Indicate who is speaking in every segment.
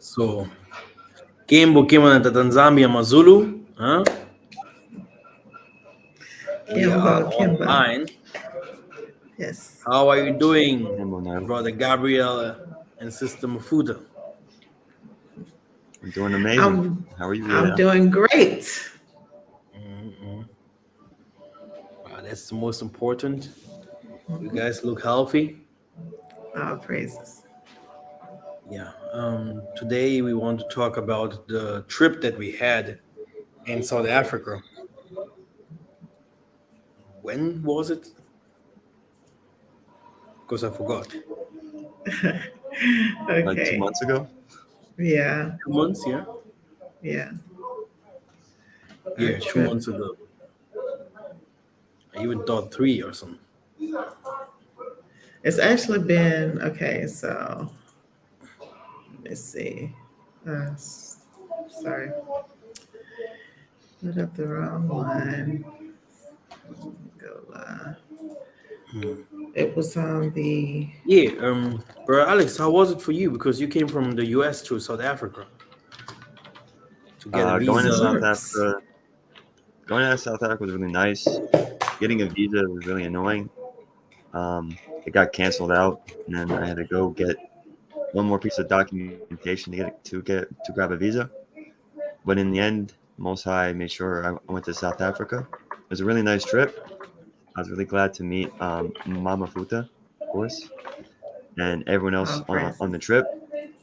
Speaker 1: So, Kimbo Kimbo na Tanzania Mazulu. Huh? We are
Speaker 2: Kimbo.
Speaker 1: online.
Speaker 2: Yes.
Speaker 1: How are you doing,
Speaker 3: Hello, Nairobi.
Speaker 1: Brother Gabriel and Sister Mafuta?
Speaker 3: I'm doing amazing.
Speaker 2: I'm
Speaker 3: How are you?
Speaker 2: I'm
Speaker 3: Yeah.
Speaker 2: doing great.
Speaker 1: Mm-mm. Wow, that's the most important. You
Speaker 2: Mhm.
Speaker 1: guys look healthy.
Speaker 2: All praises.
Speaker 1: Yeah. Today we want to talk about the trip that we had in South Africa. When was it? Because I forgot.
Speaker 3: Like two
Speaker 2: Okay.
Speaker 3: months ago.
Speaker 2: Yeah.
Speaker 1: 2 months, yeah?
Speaker 2: Yeah. Our
Speaker 1: Yeah, two
Speaker 2: trip.
Speaker 1: months ago. I even thought three or something.
Speaker 2: It's actually been okay. So let's see. Sorry, put up the wrong one. Beulah.
Speaker 1: Hmm.
Speaker 2: It was on the.
Speaker 1: Yeah, bro, Alex, how was it for you? Because you came from the US to South Africa to get a
Speaker 3: Going to
Speaker 2: It
Speaker 1: visa.
Speaker 3: South
Speaker 2: works.
Speaker 3: Africa. Going to South Africa was really nice. Getting a visa was really annoying. It got canceled out, and then I had to go get one more piece of documentation to grab a visa. But in the end, Most High made sure I went to South Africa. It was a really nice trip. I was really glad to meet Mama Futa, of course, and everyone
Speaker 2: All
Speaker 3: else on
Speaker 2: praises.
Speaker 3: the trip.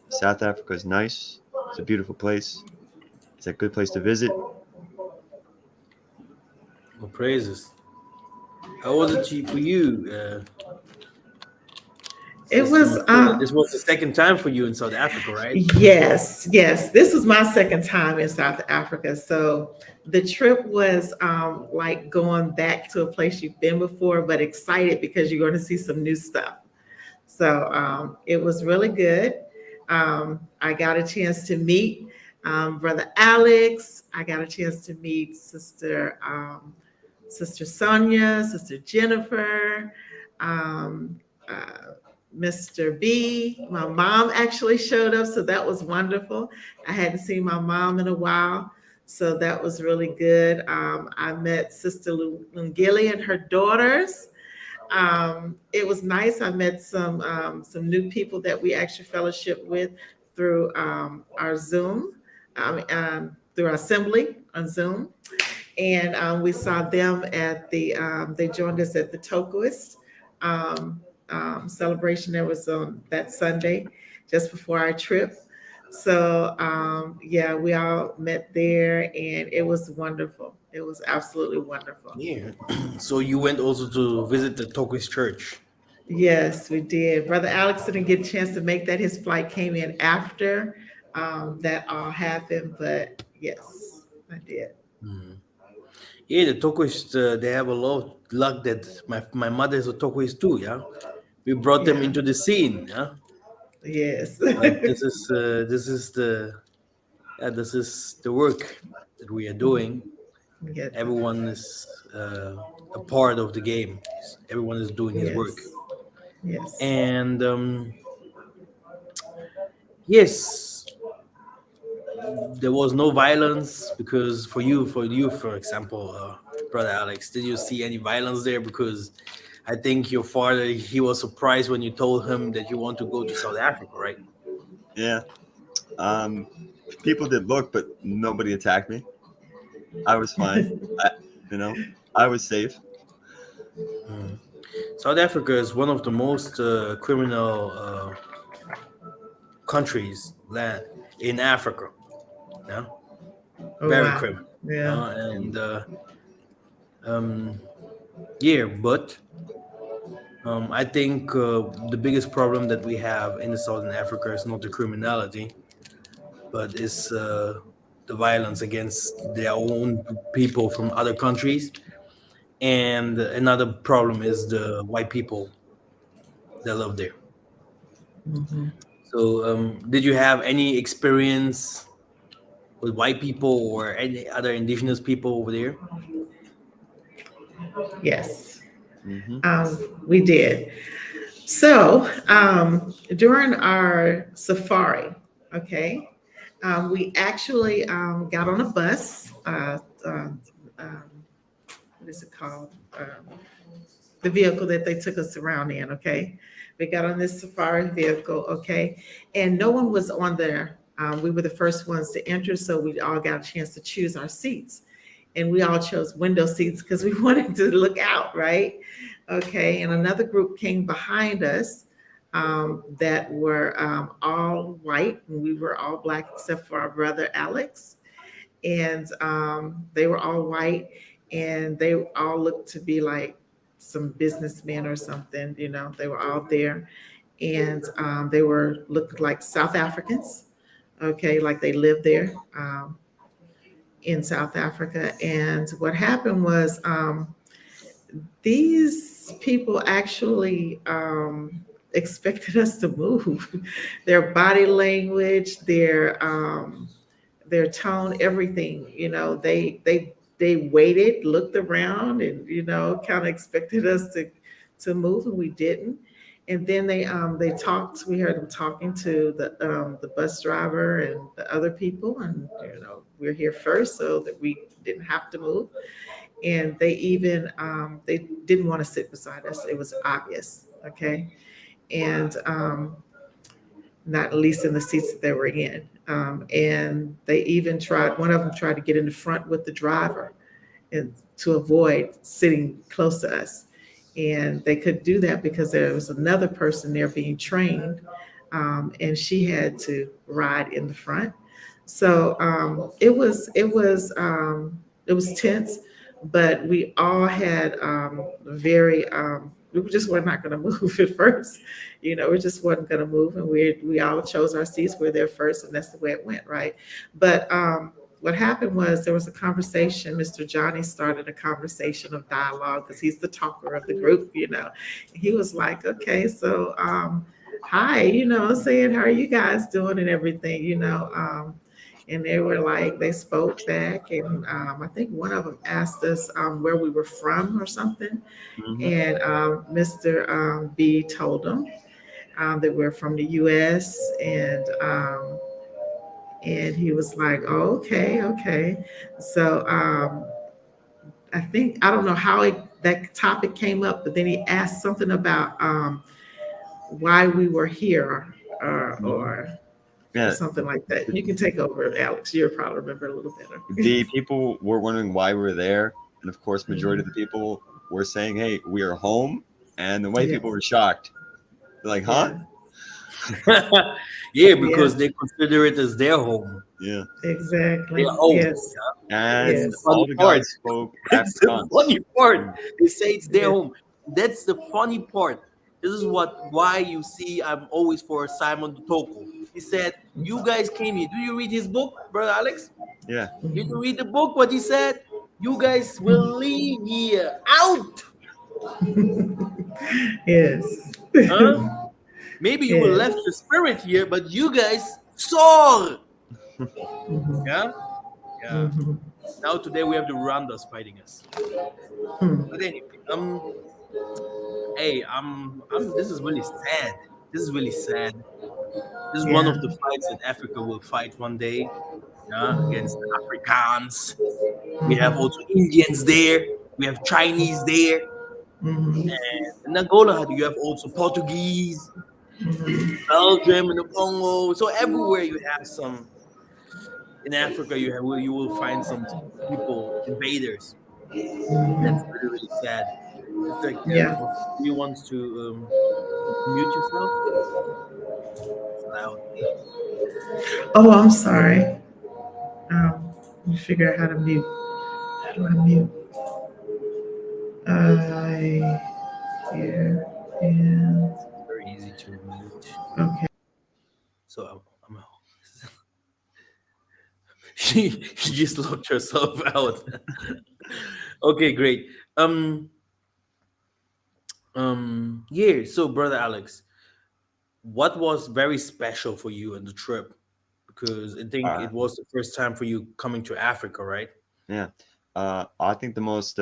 Speaker 3: South Africa is nice. It's a beautiful place. It's a good place to visit.
Speaker 1: Well, praises. How was it for you,
Speaker 2: It
Speaker 1: Sister
Speaker 2: was
Speaker 1: Mafuta? This was the second time for you in South Africa, right?
Speaker 2: yes. This was my second time in South Africa. So the trip was like going back to a place you've been before, but excited because you're going to see some new stuff. So it was really good. I got a chance to meet Brother Alex. I got a chance to meet Sister Sonia, Sister Jennifer, um, uh, Mr. B. My mom actually showed up, so that was wonderful. I hadn't seen my mom in a while, so that was really good. I met Sister Lungili and her daughters. It was nice. I met some new people that we actually fellowship with through our Zoom, through our assembly on Zoom, and we saw them at the. They joined us at the Tokoist um, celebration that was on that Sunday, just before our trip. So yeah, we all met there, and it was wonderful. It was absolutely wonderful.
Speaker 1: Yeah. So you went also to visit the Tokis Church.
Speaker 2: Yes, we did. Brother Alex didn't get a chance to make that. His flight came in after that all happened, but yes, I did.
Speaker 1: Mhm. Yeah, the Tokis, they have a lot of luck that my mother is a Tokis too, yeah? We brought them
Speaker 2: Yeah,
Speaker 1: into the scene, yeah?
Speaker 2: yes.
Speaker 1: Like this is the work that we are doing.
Speaker 2: Get that.
Speaker 1: Everyone is a part of the game. Everyone is doing his work,
Speaker 2: Yes, yes.
Speaker 1: and yes, there was no violence because for example, brother Alex, did you see any violence there? Because I think your father, he was surprised when you told him that you want to go to South Africa, right?
Speaker 3: Yeah. Um, People did look, but nobody attacked me. I was fine. I, you know, I was safe.
Speaker 1: Mm. South Africa is one of the most criminal countries land in Africa. Yeah,
Speaker 2: Oh
Speaker 1: very
Speaker 2: wow.
Speaker 1: criminal.
Speaker 2: Yeah.
Speaker 1: And um, yeah, but I think the biggest problem that we have in the Southern Africa is not the criminality, but is the violence against their own people from other countries. And another problem is the white people that live there.
Speaker 2: Hmm.
Speaker 1: So, did you have any experience with white people or any other indigenous people over there?
Speaker 2: Yes,
Speaker 3: Hmm.
Speaker 2: we did. So during our safari, okay. We actually got on a bus. What is it called? The vehicle that they took us around in. Okay, we got on this safari vehicle. Okay, and no one was on there. We were the first ones to enter, so we all got a chance to choose our seats, and we all chose window seats because we wanted to look out, right? Okay, and another group came behind us that were all white, and we were all black except for our brother Alex, and they were all white, and they all looked to be like some businessmen or something. You know, they were all there, and they were looked like South Africans. Okay, like they lived there in South Africa. And what happened was these people actually expected us to move. Their body language, their tone, everything. You know, they waited, looked around, and kind of expected us to move, and we didn't. And then they talked. We heard them talking to the bus driver and the other people, and we're here first, so that we didn't have to move. And they even they didn't want to sit beside us. It was obvious. Okay, and not at least in the seats that they were in. And they even tried, one of them tried to get in the front with the driver and to avoid sitting close to us. And they could do that because there was another person there being trained, and she had to ride in the front. So it was tense, but we all had very we just were not going to move at first. We just wasn't going to move, and we all chose our seats. We're there first, and that's the way it went, right? But what happened was there was a conversation. Mr. Johnny started a conversation of dialogue because he's the talker of the group. He was like, "Okay, so hi, saying how are you guys doing and everything, and they were like, they spoke back, and I think one of them asked us where we were from or something,
Speaker 3: Hmm.
Speaker 2: and Mr. B told them that we're from the U.S. And he was like, oh, okay, okay. So I think I don't know how that topic came up, but then he asked something about why we were here,
Speaker 3: Hmm.
Speaker 2: or
Speaker 3: Yeah,
Speaker 2: something like that. You can take over, Alex. You'll probably remember a little better.
Speaker 3: the people were wondering why we were there, and of course, majority of the
Speaker 2: Mhm.
Speaker 3: people were saying, "Hey, we are home," and the white
Speaker 2: Yes.
Speaker 3: people were shocked. They're like, "Huh?"
Speaker 2: Yeah.
Speaker 1: Yeah,
Speaker 2: Yeah.
Speaker 1: because they consider it as their home.
Speaker 3: Yeah,
Speaker 1: Their
Speaker 2: Exactly.
Speaker 1: home.
Speaker 2: Yes.
Speaker 1: That's
Speaker 3: and
Speaker 1: the
Speaker 2: Yes.
Speaker 1: funny
Speaker 3: all the
Speaker 1: part.
Speaker 3: guys spoke
Speaker 1: It's the
Speaker 3: Afrikaans.
Speaker 1: funny part.
Speaker 3: Mm.
Speaker 1: They say it's their
Speaker 2: Yeah.
Speaker 1: home. That's the funny part. This is why you see I'm always for Simon the Toko. He said, "You guys came here. Do you read his book, brother Alex?
Speaker 3: Yeah,
Speaker 1: Did you
Speaker 2: Mhm.
Speaker 1: read the book? What he said? You guys will leave here out,
Speaker 2: Yes.
Speaker 1: huh? Maybe you will
Speaker 2: Yes.
Speaker 1: left your spirit here, but you guys soar,
Speaker 2: Mhm.
Speaker 1: yeah, yeah.
Speaker 2: Mhm.
Speaker 1: Now today we have the Rwandas fighting us.
Speaker 2: Hmm.
Speaker 1: But anyway, hey, I'm. This is really sad. This is really sad. This is one
Speaker 2: Yeah.
Speaker 1: of the fights that Africa will fight one day, yeah, against the Afrikaans. We have
Speaker 2: Mhm.
Speaker 1: also Indians there. We have Chinese there.
Speaker 2: Mhm.
Speaker 1: In Angola, you have also Portuguese,
Speaker 2: Mhm.
Speaker 1: Belgium, and the Congo. So everywhere you have some. In Africa, you will find some people, invaders. That's
Speaker 2: Mhm.
Speaker 1: really really sad. It's like,
Speaker 2: Yeah.
Speaker 1: do you want to mute yourself? It's loud.
Speaker 2: Oh, I'm sorry. Let me figure out how to mute. How do I mute? I here and
Speaker 1: It's very easy to mute.
Speaker 2: okay.
Speaker 1: So I'm she just locked herself out. Okay, great. Um, yeah. So, brother Alex, what was very special for you in the trip? Because I think
Speaker 3: uh,
Speaker 1: it was the first time for you coming to Africa, right?
Speaker 3: yeah. I think the most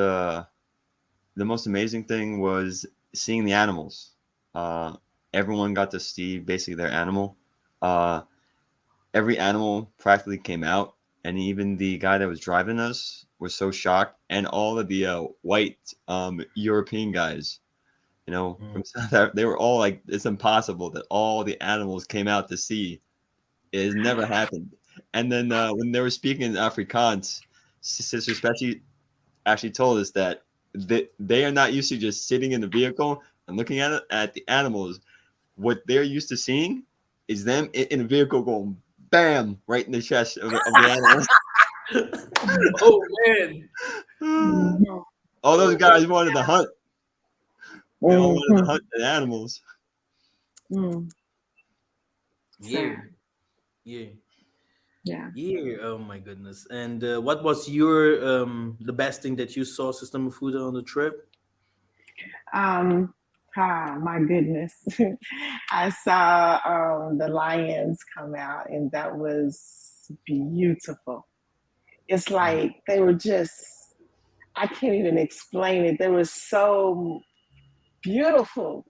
Speaker 3: amazing thing was seeing the animals. Uh, Everyone got to see basically their animal. Uh, every animal practically came out, and even the guy that was driving us was so shocked, and all of the white European guys,
Speaker 1: Mm.
Speaker 3: from South Africa, they were all like, "It's impossible that all the animals came out to see. It has never happened." And then when they were speaking in Afrikaans, Sister Specie actually told us that they are not used to just sitting in the vehicle and looking at the animals. What they're used to seeing is them in a vehicle going bam right in the chest of the animals.
Speaker 1: Oh man.
Speaker 4: Mhm.
Speaker 3: All those
Speaker 1: Oh
Speaker 3: guys wanted to hunt. They all wanted to
Speaker 4: Mhm.
Speaker 3: hunt the animals.
Speaker 4: Mm.
Speaker 1: yeah,
Speaker 4: Sad.
Speaker 1: yeah,
Speaker 4: Yeah.
Speaker 1: yeah. Oh my goodness. And what was your the best thing that you saw, Sister Mafuda, on the trip?
Speaker 4: Um, my goodness. I saw the lions come out, and that was beautiful. It's
Speaker 1: Mm.
Speaker 4: like they were just, I can't even explain it. They were so beautiful.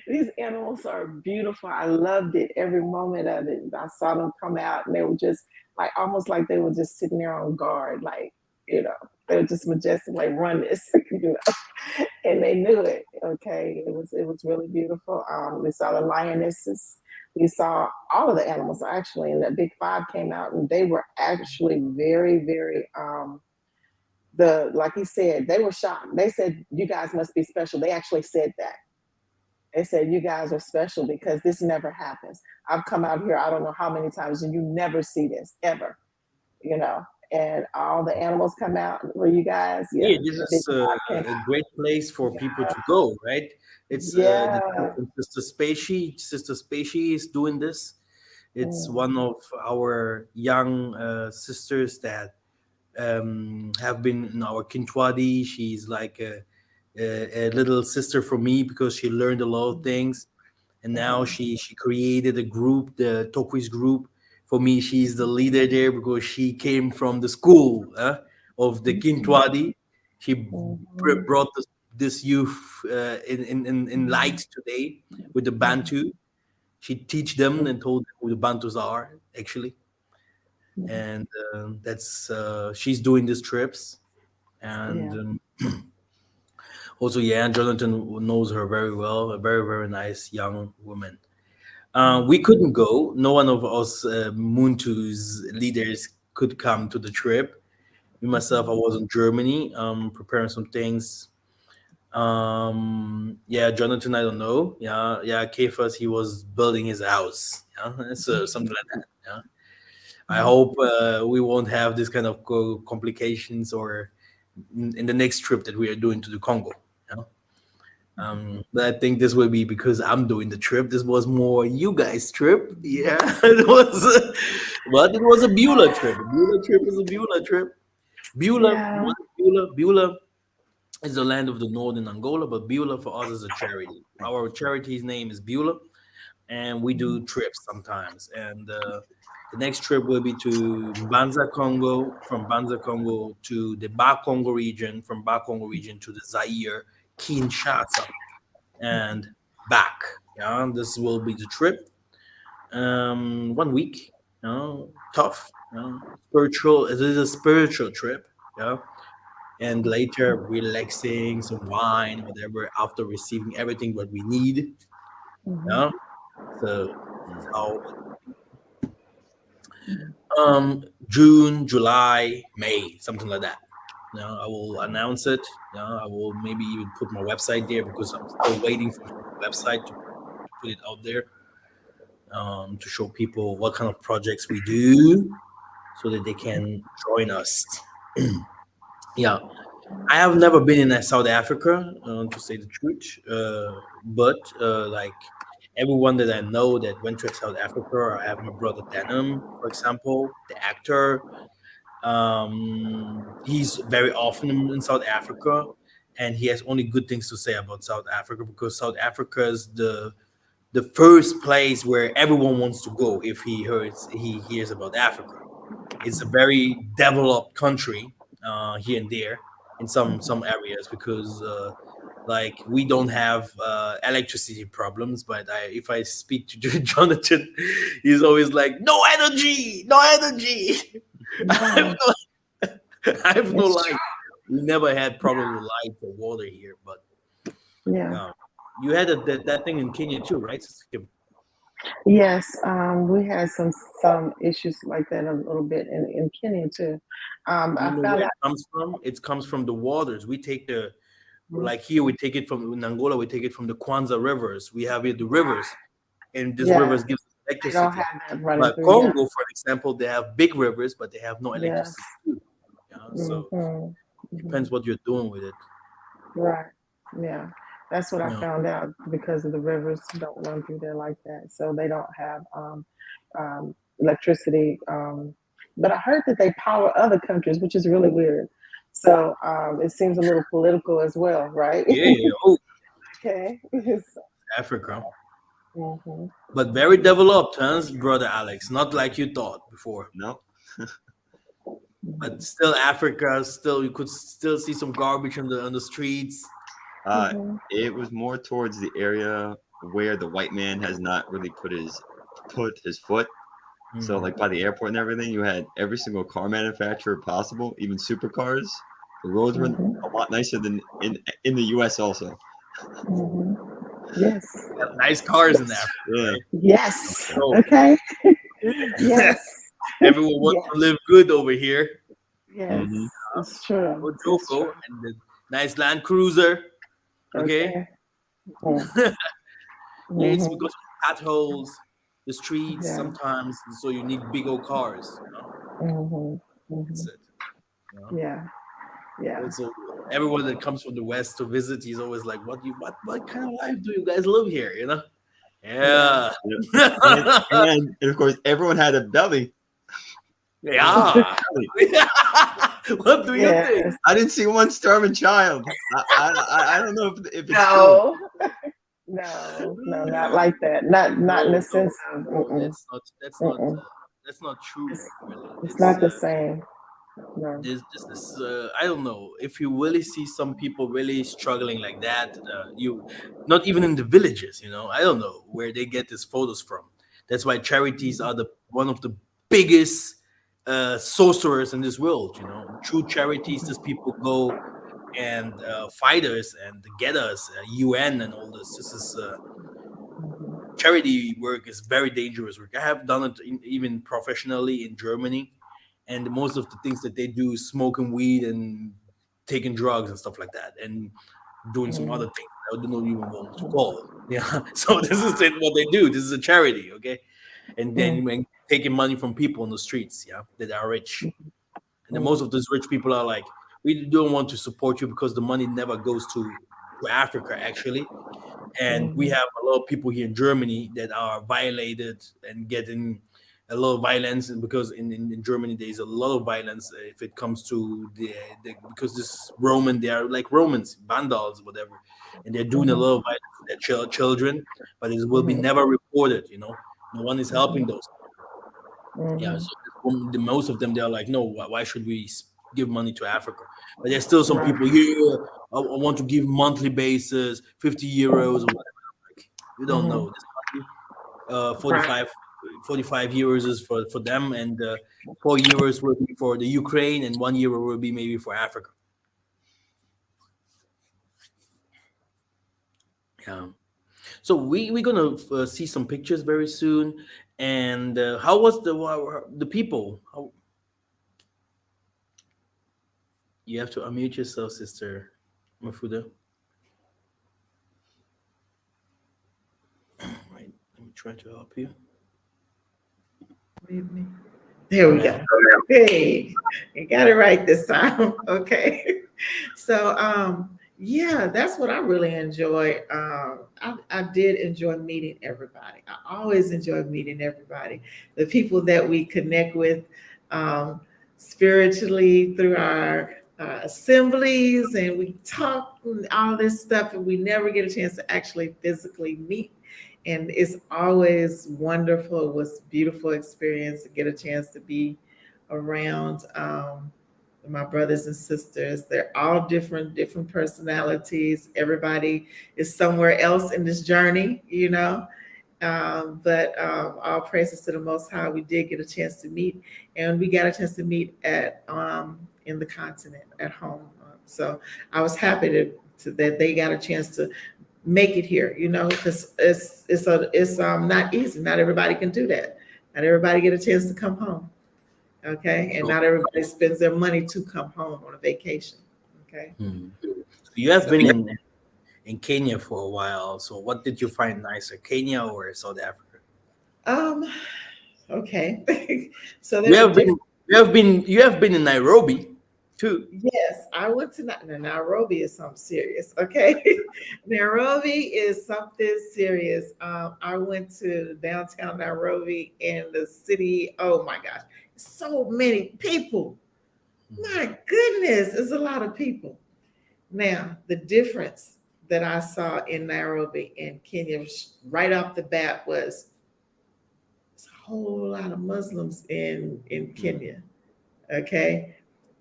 Speaker 4: These animals are beautiful. I loved it, every moment of it. I saw them come out, and they were just like almost like they were just sitting there on guard, like, you know, they were just majestic, like run this, and they knew it. Okay, it was really beautiful. We saw the lionesses. We saw all of the animals actually, and the big five came out, and they were actually very, very. The Like he said, they were shocked. They said, "You guys must be special." They actually said that. They said, "You guys are special because this never happens. I've come out here, I don't know how many times, and you never see this ever, you know." And all the animals come out. Were you guys? Yeah.
Speaker 1: Yeah, this
Speaker 4: The big
Speaker 1: is
Speaker 4: five came
Speaker 1: a great place for people
Speaker 4: out.
Speaker 1: to go, right? It's the
Speaker 4: Yeah.
Speaker 1: Sister Spacey is doing this. It's
Speaker 4: Mm,
Speaker 1: one of our young sisters that have been in our Kintwadi. She's like a little sister for me because she learned a lot of things, and now
Speaker 4: mhm,
Speaker 1: she created a group, the Tokwis group. For me, she's the leader there because she came from the school of the
Speaker 4: mhm,
Speaker 1: Kintwadi. She
Speaker 4: mhm,
Speaker 1: brought this youth in
Speaker 4: mhm,
Speaker 1: light today with the Bantu. She teach them and told them who the Bantus are actually,
Speaker 4: mhm.
Speaker 1: and that's she's doing these trips. And
Speaker 4: Yeah.
Speaker 1: also, yeah, Jonathan knows her very well. A very very nice young woman. We
Speaker 4: Mhm,
Speaker 1: couldn't go. No one of us Muntu leaders could come to the trip. Me myself, I
Speaker 4: mhm,
Speaker 1: was in Germany, preparing some things. Yeah, Jonathan, I don't know. Yeah, yeah, Kefas, he was building his house. Yeah, so something like that. Yeah, I
Speaker 4: mhm,
Speaker 1: hope we won't have this kind of complications or in the next trip that we are doing to the Congo. Yeah. But I think this will be because I'm doing the trip. This was more you guys' trip. Yeah, it was, but it was a Beulah trip. A Beulah trip is a Beulah trip. Beulah,
Speaker 4: yeah.
Speaker 1: what is Beulah? Beulah is the land of the north in Angola, but Beulah for us is a charity. Our charity's name is Beulah, and we
Speaker 4: Mhm,
Speaker 1: do trips sometimes. And the next trip will be to Banza, Congo, from Banza, Congo to the Ba Congo region, from Ba Congo region to the Zaire, Kinshasa and back. Yeah, this will be the trip. 1 week. Tough. Spiritual. It is a spiritual trip. Yeah, and later relaxing, some wine, whatever. After receiving everything what we need.
Speaker 4: mhm,
Speaker 1: Yeah. So this is
Speaker 3: Mhm.
Speaker 1: how. June, July, May, something like that. I will announce it. I will maybe even put my website there because I'm still waiting for my website to put it out there to show people what kind of projects we do so that they can join us. Yeah, I have never been in South Africa, to say the truth, but like everyone that I know that went to South Africa, I have my brother Denim, for example, the actor. He's very often in South Africa, and he has only good things to say about South Africa because South Africa is the first place where everyone wants to go if he hears about Africa. It's a very developed country here and there in some areas because like we don't have electricity problems, but if I speak to Jonathan, he's always like, "No energy, no energy." I have
Speaker 4: Yeah,
Speaker 1: no, I have no
Speaker 4: it's true.
Speaker 1: light. We never had problems with light or water here, but
Speaker 4: Yeah.
Speaker 1: um, you had that thing in Kenya too, right, Sister Kim?
Speaker 4: Yes, we had some issues like that a little bit in Kenya too.
Speaker 1: You
Speaker 4: I
Speaker 1: know
Speaker 4: found
Speaker 1: where it
Speaker 4: out.
Speaker 1: comes from? It comes from the waters. We take the
Speaker 4: Mhm.
Speaker 1: like here we take it from in Angola. We take it from the Kwanzaa rivers. We have here the rivers, and these
Speaker 4: Yeah,
Speaker 1: rivers gives us
Speaker 4: they don't
Speaker 1: electricity.
Speaker 4: have that running
Speaker 1: But
Speaker 4: through. Yeah.
Speaker 1: Congo, for example, they have big rivers, but they have no
Speaker 4: Yes.
Speaker 1: electricity too. Yeah, so
Speaker 4: Hmm.
Speaker 1: depends what you're doing with it.
Speaker 4: Right. Yeah. That's what I
Speaker 1: Yeah,
Speaker 4: found out because of the rivers don't run through there like that. So they don't have electricity. But I heard that they power other countries, which is really weird. So it seems a little political as well, right?
Speaker 1: yeah, yeah. Oh,
Speaker 4: Okay.
Speaker 1: Africa,
Speaker 4: Mhm.
Speaker 1: but very developed, huh, brother Alex? Not like you thought before.
Speaker 3: No.
Speaker 1: But
Speaker 4: Mhm.
Speaker 1: still, Africa, still you could still see some garbage on the streets.
Speaker 3: Uh,
Speaker 4: Mhm.
Speaker 3: it was more towards the area where the white man has not really put his foot. So
Speaker 1: Hmm.
Speaker 3: like by the airport and everything, you had every single car manufacturer possible, even supercars. The roads were
Speaker 4: Mhm.
Speaker 3: a lot nicer than in the U.S. also.
Speaker 4: Mhm. Yes.
Speaker 1: Have nice cars in
Speaker 4: Yes.
Speaker 1: Africa,
Speaker 3: Yeah.
Speaker 1: right?
Speaker 4: Yes.
Speaker 1: So
Speaker 4: Okay. Yes.
Speaker 1: everyone wants to
Speaker 4: Yes.
Speaker 1: live good over here.
Speaker 4: Yes.
Speaker 3: Hmm.
Speaker 4: It's true.
Speaker 1: No
Speaker 4: It's
Speaker 1: Joko
Speaker 4: true.
Speaker 1: and the nice Land Cruiser. Okay,
Speaker 4: Okay. Mm.
Speaker 1: here it's
Speaker 4: Mhm.
Speaker 1: because of potholes, the streets
Speaker 4: Yeah.
Speaker 1: sometimes, so you need big old cars. You know,
Speaker 4: Mhm.
Speaker 1: that's
Speaker 4: Mhm.
Speaker 1: it. You know,
Speaker 4: Yeah. Yeah.
Speaker 1: also everyone that comes from the west to visit, he's always like, what kind of life do you guys live here?" You know,
Speaker 4: Yeah.
Speaker 1: yeah,
Speaker 3: Yeah. And of course, everyone had a belly. Everyone had
Speaker 1: yeah.
Speaker 3: a belly.
Speaker 1: What do you think?
Speaker 4: Yes.
Speaker 3: I didn't see one starving child. I don't know if it's true.
Speaker 4: No. No. No. Not like that. Not in
Speaker 1: No,
Speaker 4: the
Speaker 1: no,
Speaker 4: sense of.
Speaker 1: no.
Speaker 4: Mm-mm, mm-mm.
Speaker 1: That's not true.
Speaker 4: It's
Speaker 1: Really,
Speaker 4: it's
Speaker 1: it's
Speaker 4: not the same. No.
Speaker 1: this is I don't know if you really see some people really struggling like that. You not even in the villages. You know, I don't know where they get these photos from. That's why charities are the one of the biggest sorcerers in this world. You know, through charities, these people go and fighters and the getters, UN and all this. This is charity work is very dangerous work. I have done it even professionally in Germany, and most of the things that they do is smoking weed and taking drugs and stuff like that, and doing some other
Speaker 4: Mhm.
Speaker 1: things I don't even want to call. Yeah, so this is it, what they do. This is a charity, okay? And then
Speaker 4: Mhm.
Speaker 1: when taking money from people on the streets, yeah, that are rich, and then most
Speaker 4: Mhm.
Speaker 1: of these rich people are like, we don't want to support you because the money never goes to Africa actually, and we
Speaker 4: Mhm.
Speaker 1: have a lot of people here in Germany that are violated and getting a lot of violence, and because in Germany there's a lot of violence if it comes to because this Roman, they are like Romans, vandals, whatever, and they're doing a
Speaker 4: Mhm.
Speaker 1: lot of violence to their children, but it will be
Speaker 4: Mhm.
Speaker 1: never reported. You know, no one is helping
Speaker 4: Mhm.
Speaker 1: those. Yeah,
Speaker 4: Mhm.
Speaker 1: so the most of them they're like, no, why should we give money to Africa? But there's still some
Speaker 4: Right.
Speaker 1: people here. I want to give monthly basis, 50 euros or whatever. Like, you don't
Speaker 4: Mhm.
Speaker 1: know this money.
Speaker 4: Right.
Speaker 1: 45 euros is for them, and 4 euros will be for the Ukraine, and 1 euro will be maybe for Africa. Yeah. So we're gonna see some pictures very soon. And how was the people? How, you have to unmute yourself, Sister Mafuda. Right. Let me try to help you.
Speaker 2: Leave me. There we
Speaker 1: Now,
Speaker 2: go. Hey, you got it right this time. Okay. So yeah, that's what I really enjoyed. I did enjoy meeting everybody. I always enjoy meeting everybody. The people that we connect with um, spiritually through our assemblies, and we talk and all this stuff, and we never get a chance to actually physically meet. And it's always wonderful. It was a beautiful experience to get a chance to be around my brothers and sisters. They're all different personalities. Everybody is somewhere else in this journey, you know. But all praises to the Most High. We did get a chance to meet, and we got a chance to meet at in the continent at home. So I was happy to that they got a chance to make it here, you know, because it's not easy. Not everybody can do that. Not everybody get a chance to come home. Okay, and not everybody spends their money to come home on a vacation. Okay,
Speaker 1: You have
Speaker 2: so
Speaker 1: been in Kenya for a while. So what did you find nicer, Kenya or South Africa?
Speaker 2: um, okay, so
Speaker 1: You
Speaker 2: there's a
Speaker 1: have
Speaker 2: difference.
Speaker 1: been you have been in Nairobi too.
Speaker 2: Yes, I went to Nairobi is something serious. Okay, Nairobi is something serious. I went to downtown Nairobi and the city. Oh my gosh, so many people. My goodness, it's a lot of people. Now, the difference that I saw in Nairobi and Kenya right off the bat was it's a whole lot of Muslims in Kenya. Okay,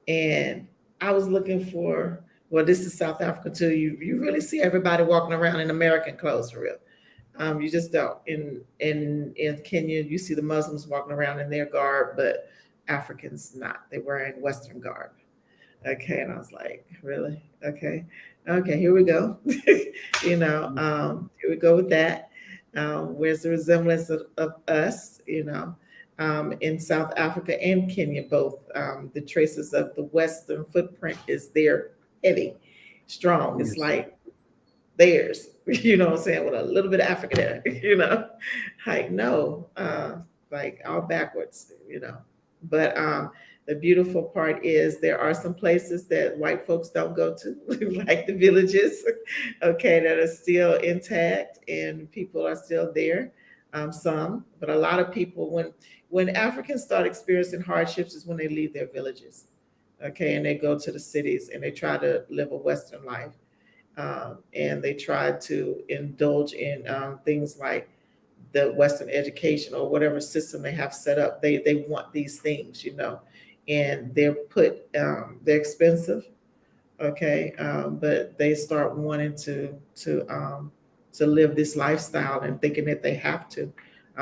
Speaker 2: and I was looking for, well, this is South Africa too. You really see everybody walking around in American clothes for real. You just don't. In Kenya, you see the Muslims walking around in their garb, but Africans not. They wearing Western garb. Okay, and I was like, really? Okay, okay, here we go. Here we go with that. Where's the resemblance of us? In South Africa and Kenya, both the traces of the Western footprint is there, heavy, strong. It's
Speaker 1: Yes.
Speaker 2: like theirs. You know what I'm saying? With a little bit of Africa there. Like no, like all backwards. But the beautiful part is there are some places that white folks don't go to, like the villages, okay, that are still intact and people are still there. Some, but a lot of people, when Africans start experiencing hardships, is when they leave their villages, okay, and they go to the cities and they try to live a Western life, and they try to indulge in things like the Western education or whatever system they have set up. They want these things, and they're expensive, okay, but they start wanting to live this lifestyle and thinking that they have to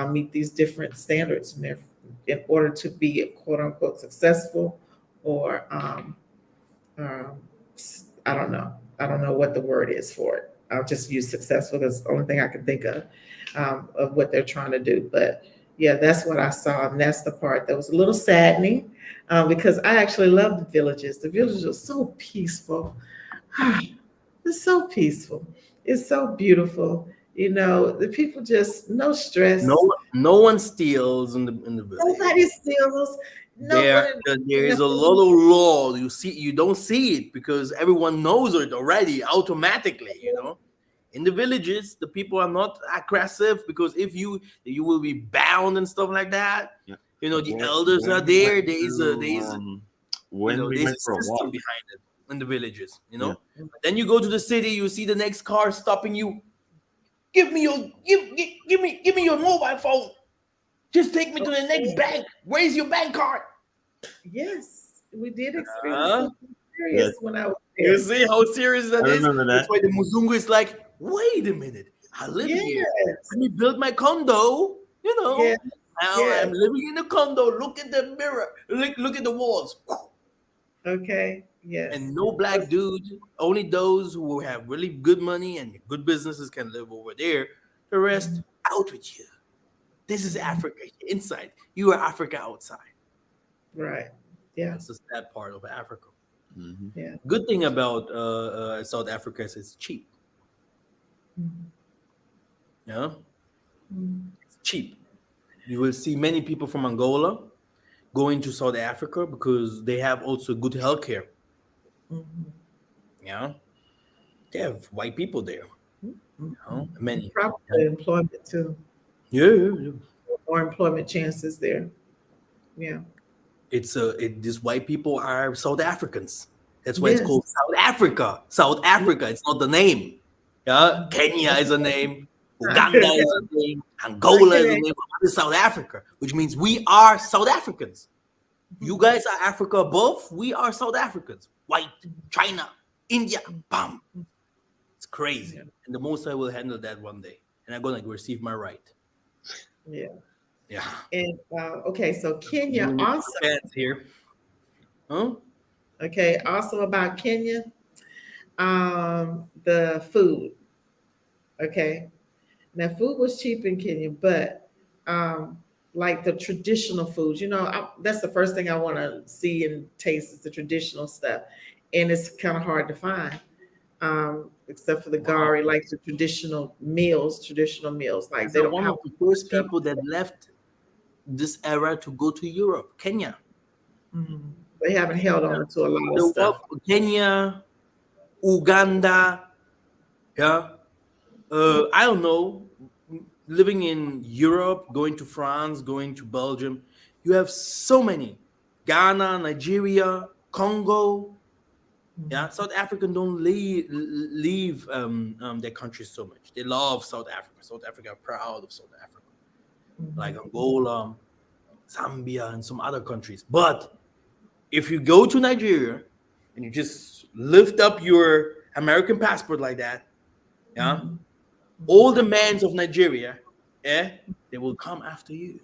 Speaker 2: meet these different standards in order to be quote unquote successful or um, I don't know what the word is for it. I'll just use successful because it's the only thing I can think of what they're trying to do. But yeah, that's what I saw. And that's the part that was a little saddening because I actually love the villages. The villages are so peaceful. It's so peaceful. It's so beautiful. The people just no
Speaker 1: No,
Speaker 2: stress.
Speaker 1: no one steals in the village.
Speaker 2: Nobody steals.
Speaker 1: There,
Speaker 2: Nobody.
Speaker 1: there is a lot of law. You don't see it because everyone knows it already automatically. In the villages, the people are not aggressive because if you will be bound and stuff like that.
Speaker 3: Yeah.
Speaker 1: The
Speaker 3: When-
Speaker 1: elders are
Speaker 3: when we
Speaker 1: there.
Speaker 3: went
Speaker 1: There is
Speaker 3: when we
Speaker 1: there's
Speaker 3: went
Speaker 1: a
Speaker 3: for a
Speaker 1: system
Speaker 3: walk,
Speaker 1: behind it in the villages.
Speaker 3: Yeah.
Speaker 1: But then you go to the city, you see the next car stopping you. Give me your mobile phone. Just take me to the next bank. Where's your bank card?
Speaker 2: Yes, we did experience
Speaker 1: Uh,
Speaker 2: something serious when I was
Speaker 1: you
Speaker 2: there.
Speaker 1: see how serious that
Speaker 3: I
Speaker 1: is?
Speaker 3: remember
Speaker 1: That's
Speaker 3: that.
Speaker 1: why the Muzungu is like, wait a minute. I live here.
Speaker 2: Yes,
Speaker 1: Let me build my condo.
Speaker 2: yes,
Speaker 1: Now
Speaker 2: yes.
Speaker 1: I'm living in a condo. Look at the mirror. Look at the walls.
Speaker 2: Okay, yes.
Speaker 1: And no black dude. Only those who have really good money and good businesses can live over there. The rest, out with you. This is Africa inside. You are Africa outside.
Speaker 2: Right. Yeah,
Speaker 1: That's the sad part of Africa.
Speaker 3: Mhm.
Speaker 2: yeah.
Speaker 1: Good thing about South Africa is it's cheap.
Speaker 2: Mhm.
Speaker 1: Yeah,
Speaker 2: Mhm.
Speaker 1: it's cheap. You will see many people from Angola going to South Africa because they have also good healthcare.
Speaker 2: Mhm.
Speaker 1: Yeah, they have white people there.
Speaker 2: Mhm.
Speaker 1: Many.
Speaker 2: Probably employment too.
Speaker 1: Yeah, yeah, yeah.
Speaker 2: More employment chances there. Yeah.
Speaker 1: These white people are South Africans. That's why it's
Speaker 2: Yes.
Speaker 1: called South Africa. South Africa. It's not the name. Yeah, Kenya is a name. Uganda is a name. Angola is a
Speaker 2: Okay.
Speaker 1: name. What is South Africa? Which means we are South Africans. You guys are Africa above. We are South Africans. White, China, India. Bam. It's
Speaker 2: Yeah.
Speaker 1: crazy. And the Most I will handle that one day. And I'm going to receive my right.
Speaker 2: Yeah.
Speaker 1: Yeah.
Speaker 2: And okay, so Kenya
Speaker 1: Doing it for
Speaker 2: also.
Speaker 1: the fans here. Huh?
Speaker 2: Okay, also about Kenya, the food. Okay, now food was cheap in Kenya, but um, like the traditional foods, that's the first thing I want to see and taste is the traditional stuff, and it's kind of hard to find, except for the
Speaker 1: Wow.
Speaker 2: gari, like the traditional meals, like
Speaker 1: These
Speaker 2: they
Speaker 1: are
Speaker 2: don't
Speaker 1: one
Speaker 2: have.
Speaker 1: of the first people that left this era to go to Europe, Kenya.
Speaker 2: Mhm. They haven't held on to a lot of
Speaker 1: The
Speaker 2: stuff.
Speaker 1: Kenya, Uganda, yeah. I don't know. Living in Europe, going to France, going to Belgium, you have so many. Ghana, Nigeria, Congo. Yeah,
Speaker 2: Mhm.
Speaker 1: South African don't leave their country so much. They love South Africa. South Africa are proud of South Africa, like
Speaker 2: Mhm.
Speaker 1: Angola, Zambia, and some other countries. But if you go to Nigeria and you just lift up your American passport like that, yeah,
Speaker 2: Mhm.
Speaker 1: all the mans of Nigeria, they will come after you.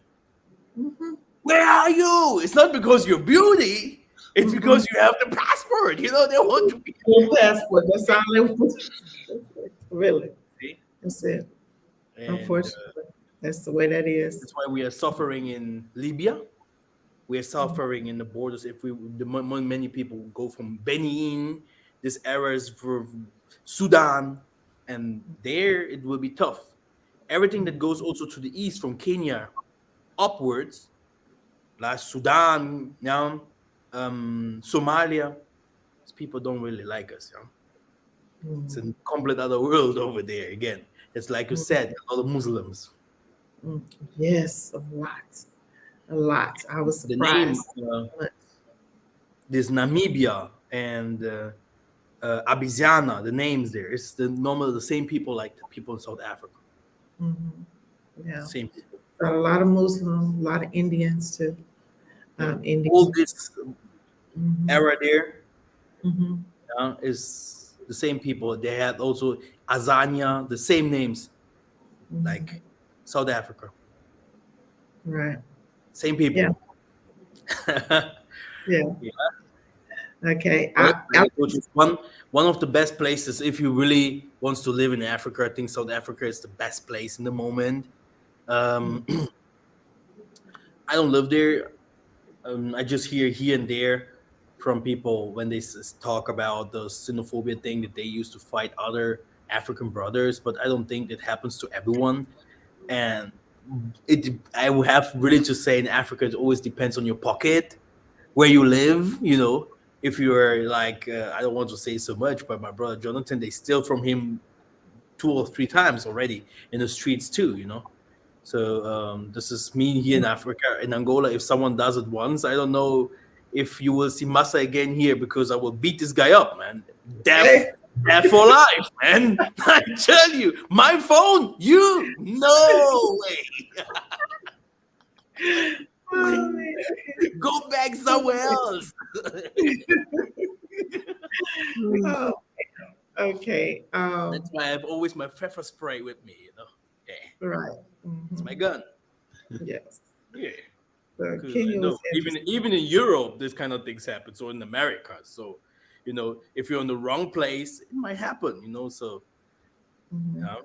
Speaker 2: Mhm.
Speaker 1: Where are you? It's not because you're beauty. It's
Speaker 2: Mhm.
Speaker 1: because you have the passport. They want to be.
Speaker 2: Full passport. That's all they want. Really.
Speaker 1: See?
Speaker 2: That's it.
Speaker 1: And
Speaker 2: Unfortunately, that's the way that is.
Speaker 1: that's why we are suffering in Libya. We are suffering in the borders. If many people go from Benin, this era is for Sudan, and there it will be tough. Everything that goes also to the east from Kenya upwards, like Sudan, now, Somalia, these people don't really like us. It's
Speaker 2: Mm,
Speaker 1: a complete other world over there. Again, it's like you
Speaker 2: mm,
Speaker 1: said, a lot of Muslims.
Speaker 2: mm. Yes, a lot. A lot. I was
Speaker 1: The name,
Speaker 2: surprised. But
Speaker 1: this Namibia and Abyssinia, the names there, it's normally the same people like the people in South Africa.
Speaker 2: mhm, yeah,
Speaker 1: Same people.
Speaker 2: got a lot of Muslims, a lot of Indians too.
Speaker 1: Yeah. All
Speaker 2: Indians.
Speaker 1: this
Speaker 2: Hmm.
Speaker 1: era there
Speaker 2: Hmm.
Speaker 1: is the same people. They had also Azania, the same names
Speaker 2: Hmm.
Speaker 1: like South Africa.
Speaker 2: Right.
Speaker 1: Same
Speaker 2: Yeah.
Speaker 1: people.
Speaker 2: Yeah.
Speaker 1: Yeah.
Speaker 2: Okay.
Speaker 1: But like I told you, one of the best places if you really wants to live in Africa, I think South Africa is the best place in the moment. Um, I don't live there. I just hear here and there from people when they talk about the xenophobia thing that they used to fight other African brothers, but I don't think it happens to everyone. And I would have really to say in Africa, it always depends on your pocket, where you live. If you're like, I don't want to say so much, but my brother Jonathan, they steal from him 2 or 3 times already in the streets too. So this is me here in Africa, in Angola. If someone does it once, I don't know if you will see Massa again here because I will beat this guy up, man. Death,
Speaker 2: Okay.
Speaker 1: death for life, man. I tell you, my phone, you, no way.
Speaker 2: Oh, man.
Speaker 1: Go back somewhere else.
Speaker 4: Mm.
Speaker 2: Oh, okay.
Speaker 1: That's why I have always my pepper spray with me. Yeah,
Speaker 2: Right.
Speaker 1: it's my
Speaker 2: Hmm.
Speaker 1: gun.
Speaker 2: Yes.
Speaker 1: Yeah.
Speaker 2: So
Speaker 1: Because I
Speaker 2: Kenya
Speaker 1: know
Speaker 2: was
Speaker 1: even in Europe, this kind of things happen. So in America, so if you're in the wrong place, it might happen. So
Speaker 2: interesting.
Speaker 1: yeah,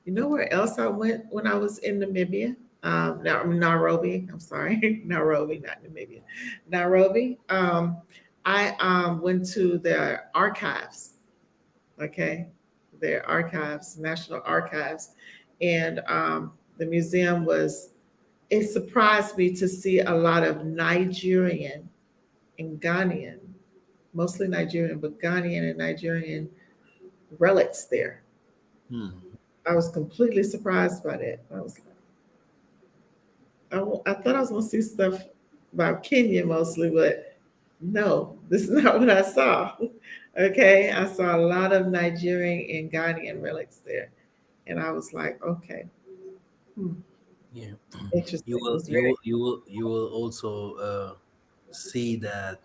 Speaker 2: You know where else I went when I was in Namibia? Nairobi. I'm sorry, Nairobi, not Namibia. Nairobi. I went to their archives. Okay, their archives, National Archives, and the museum was. It surprised me to see a lot of Nigerian and Ghanaian, mostly Nigerian, but Ghanaian and Nigerian relics there.
Speaker 3: Hmm.
Speaker 2: I was completely surprised by that. I was I thought I was going to see stuff about Kenya mostly, but no, this is not what I saw. Okay, I saw a lot of Nigerian and Ghanaian relics there, and I was like, okay, hmm,
Speaker 1: yeah. You
Speaker 2: interesting. It
Speaker 1: will
Speaker 2: was
Speaker 1: you
Speaker 2: very
Speaker 1: will you will you will also see that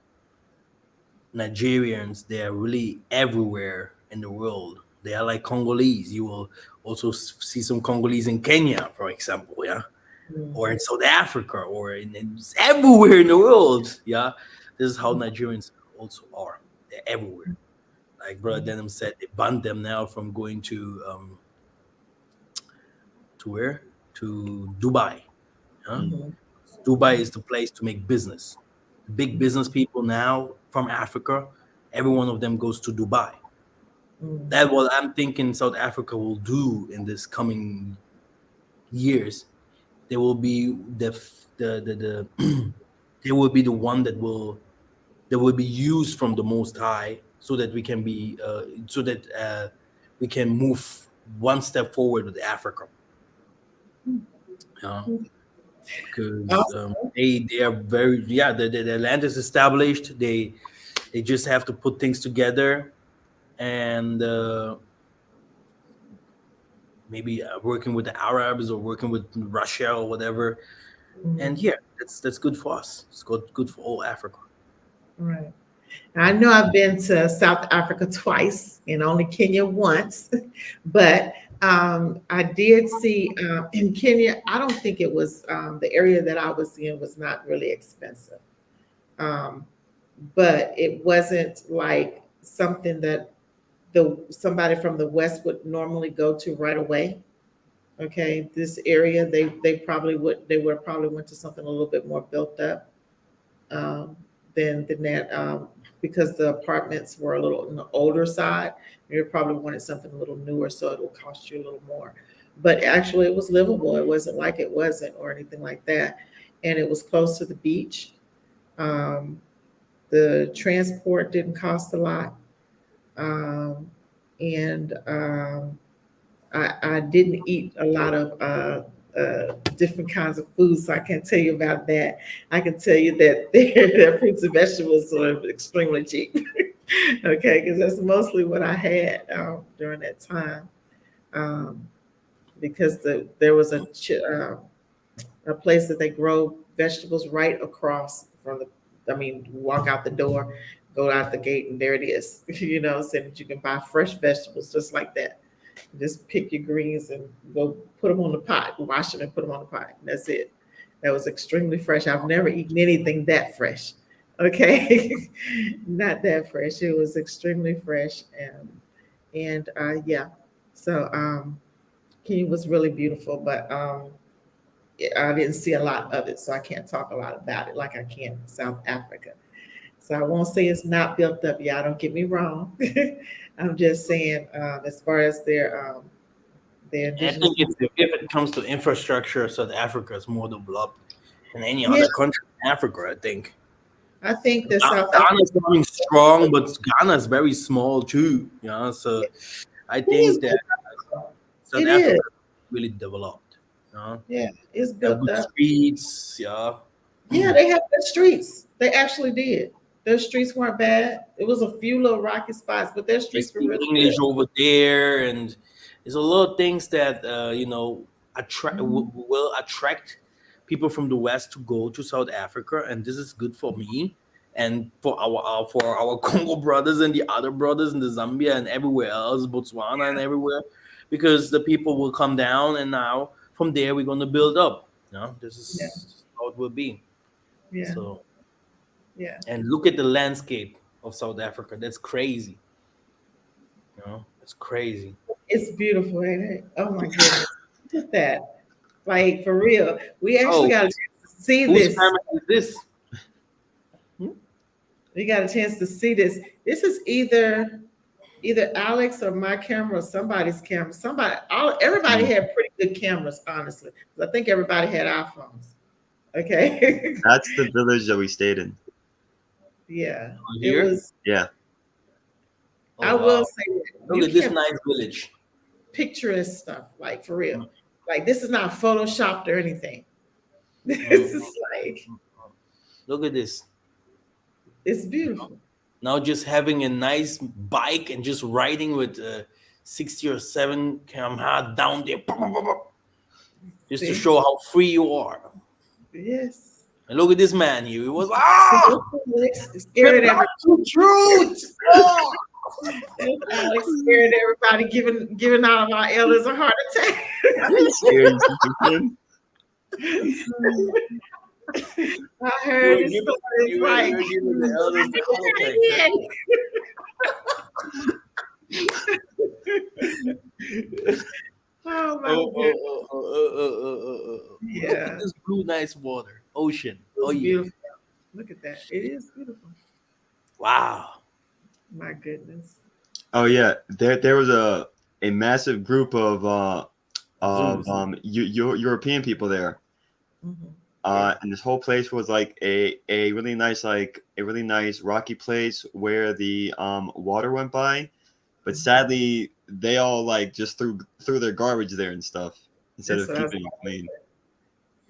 Speaker 1: Nigerians, they are really everywhere in the world. They are like Congolese. You will also see some Congolese in Kenya, for example, yeah, or in South Africa, or in everywhere in the world, yeah. This is how Nigerians also are. They're everywhere. Like Brother Denham said, they banned them now from going to where? To Dubai. Huh?
Speaker 3: Mm.
Speaker 2: Mhm.
Speaker 1: Dubai is the place to make business. The big business people now from Africa, every one of them goes to Dubai.
Speaker 2: Mhm.
Speaker 1: That what I'm thinking South Africa will do in this coming years. They will be the they will be the one that will be used from the Most High, so that we can be so that we can move one step forward with Africa. Yeah, because
Speaker 2: Awesome.
Speaker 1: they are very, yeah, the land is established. They just have to put things together, and maybe working with the Arabs or working with Russia or whatever. And
Speaker 2: Mhm.
Speaker 1: yeah, that's good for us. It's good for all Africa.
Speaker 2: Right. I know I've been to South Africa twice and only Kenya once, but I did see in Kenya. I don't think it was the area that I was in was not really expensive, um, but it wasn't like something that the somebody from the West would normally go to right away. Okay, this area they would probably went to something a little bit more built up um, than that because the apartments were a little on the older side. You probably wanted something a little newer, so it will cost you a little more. But actually, it was livable. It wasn't like it wasn't or anything like that, and it was close to the beach. Um, the transport didn't cost a lot, um, and I didn't eat a lot of different kinds of foods, so I can't tell you about that. I can tell you that their fruits and vegetables are extremely cheap. Okay, because that's mostly what I had during that time. Um, because there was a place that they grow vegetables right across from the. I mean, walk out the door, go out the gate, and there it is. So that you can buy fresh vegetables just like that. Just pick your greens and go put them on the pot, wash them and put them on the pot. And that's it. That was extremely fresh. I've never eaten anything that fresh. Okay, not that fresh. It was extremely fresh, and yeah. So Kenya was really beautiful, but I didn't see a lot of it, so I can't talk a lot about it like I can in South Africa. So I won't say it's not built up. Y'all don't get me wrong. I'm just saying, as far as their
Speaker 1: And I
Speaker 2: indigenous
Speaker 1: think
Speaker 2: people.
Speaker 1: if it comes to infrastructure, South Africa is more developed than any
Speaker 2: Yeah,
Speaker 1: other country in Africa. I think
Speaker 2: I think that South
Speaker 1: Ghana is
Speaker 2: Africa.
Speaker 1: coming strong, but Ghana is very small too. Yeah, so I
Speaker 2: It is
Speaker 1: think that
Speaker 2: built up.
Speaker 1: South
Speaker 2: It is.
Speaker 1: Africa is really developed. Yeah,
Speaker 2: Yeah, it's
Speaker 1: have
Speaker 2: built
Speaker 1: good
Speaker 2: up.
Speaker 1: streets. Yeah.
Speaker 2: Yeah, they have good streets. They actually did. Their streets weren't bad. It was a few little rocky spots, but their
Speaker 1: They
Speaker 2: streets were
Speaker 1: speak
Speaker 2: really
Speaker 1: English
Speaker 2: good.
Speaker 1: over there, and there's a lot of things that
Speaker 2: Mhm.
Speaker 1: will attract people from the West to go to South Africa, and this is good for me and for our Congo brothers and the other brothers in the Zambia and everywhere else, Botswana and everywhere, because the people will come down, and now from there we're going to build up. This
Speaker 2: Yeah,
Speaker 1: is how it will be.
Speaker 2: yeah,
Speaker 1: So,
Speaker 2: yeah.
Speaker 1: and look at the landscape of South Africa. That's crazy. It's crazy.
Speaker 2: It's beautiful, ain't it? Oh my goodness. Look at that. Like for real. We actually
Speaker 1: Oh,
Speaker 2: got a chance to see
Speaker 1: whose
Speaker 2: this.
Speaker 1: camera is this? Hmm?
Speaker 2: We got a chance to see this. This is either Alex or my camera or somebody's camera. Everybody
Speaker 3: Mm.
Speaker 2: had pretty good cameras, honestly. 'Cause I think everybody had iPhones. Okay.
Speaker 3: That's the village that we stayed in.
Speaker 2: Yeah.
Speaker 1: Oh,
Speaker 2: It
Speaker 1: here?
Speaker 2: was
Speaker 3: Yeah.
Speaker 1: Oh
Speaker 2: I will
Speaker 1: wow!
Speaker 2: say that
Speaker 1: Look
Speaker 2: you
Speaker 1: at this
Speaker 2: can't
Speaker 1: nice village.
Speaker 2: picturesque stuff, like for real.
Speaker 1: Mm,
Speaker 2: Like this is not photoshopped or anything.
Speaker 1: mm,
Speaker 2: This is like
Speaker 1: mm. Look at this.
Speaker 2: it's beautiful.
Speaker 1: Now just having a nice bike and just riding with 60 or 7 km down there, just to
Speaker 2: See?
Speaker 1: show how free you are.
Speaker 2: Yes.
Speaker 1: And look at this man here. He was the
Speaker 2: Scaring everybody.
Speaker 1: truth. Oh.
Speaker 2: Alex scaring everybody, giving all of our elders a heart attack.
Speaker 3: Scary Sister Kim.
Speaker 2: I heard this
Speaker 1: You
Speaker 2: story. It's
Speaker 1: were
Speaker 2: like,
Speaker 1: giving the elders the heart attack.
Speaker 2: oh my
Speaker 1: Oh,
Speaker 2: goodness.
Speaker 1: Look at
Speaker 2: Yeah,
Speaker 1: this blue, nice water, ocean. Oh
Speaker 2: it's
Speaker 1: yeah,
Speaker 2: beautiful. Look at that. It is beautiful.
Speaker 1: wow.
Speaker 2: My goodness.
Speaker 3: Oh yeah, there was a massive group of
Speaker 1: Zeus.
Speaker 3: European people there.
Speaker 2: Mhm. Yeah.
Speaker 3: And this whole place was like a really nice rocky place where the water went by, but sadly they all like just threw their garbage there and stuff instead
Speaker 2: That's
Speaker 3: of
Speaker 2: what I was
Speaker 3: keeping it clean.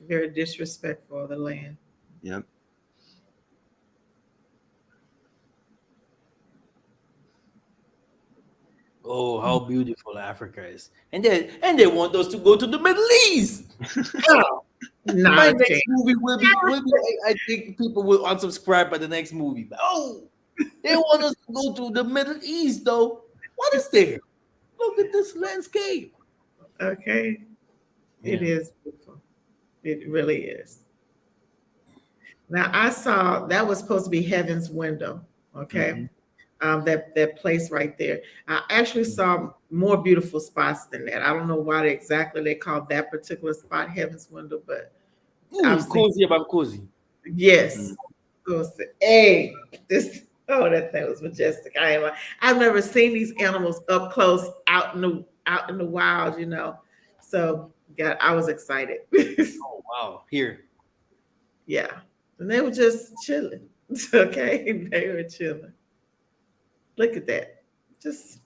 Speaker 2: very disrespectful of the land.
Speaker 3: Yep.
Speaker 1: Oh, how beautiful Africa is, and they want us to go to the Middle East.
Speaker 2: Oh,
Speaker 1: My
Speaker 2: nonsense.
Speaker 1: next movie will be. I think people will unsubscribe by the next movie. But oh, they want us to go to the Middle East, though. What is there? Look at this landscape.
Speaker 2: Okay. It
Speaker 1: Yeah.
Speaker 2: is beautiful. It really is. Now I saw that was supposed to be Heaven's Window. Okay.
Speaker 3: Mhm.
Speaker 2: That place right there. I actually saw more beautiful spots than that. I don't know why exactly they called that particular spot Heaven's Window, but I've
Speaker 1: Ooh,
Speaker 2: seen
Speaker 1: cozy about cozy.
Speaker 3: Mhm.
Speaker 2: yes. Hey, this that thing was majestic. I've never seen these animals up close out in the wild, So yeah, I was excited.
Speaker 1: Oh wow, here.
Speaker 2: Yeah. And they were just chilling. Okay. They were chilling. Look at that. Just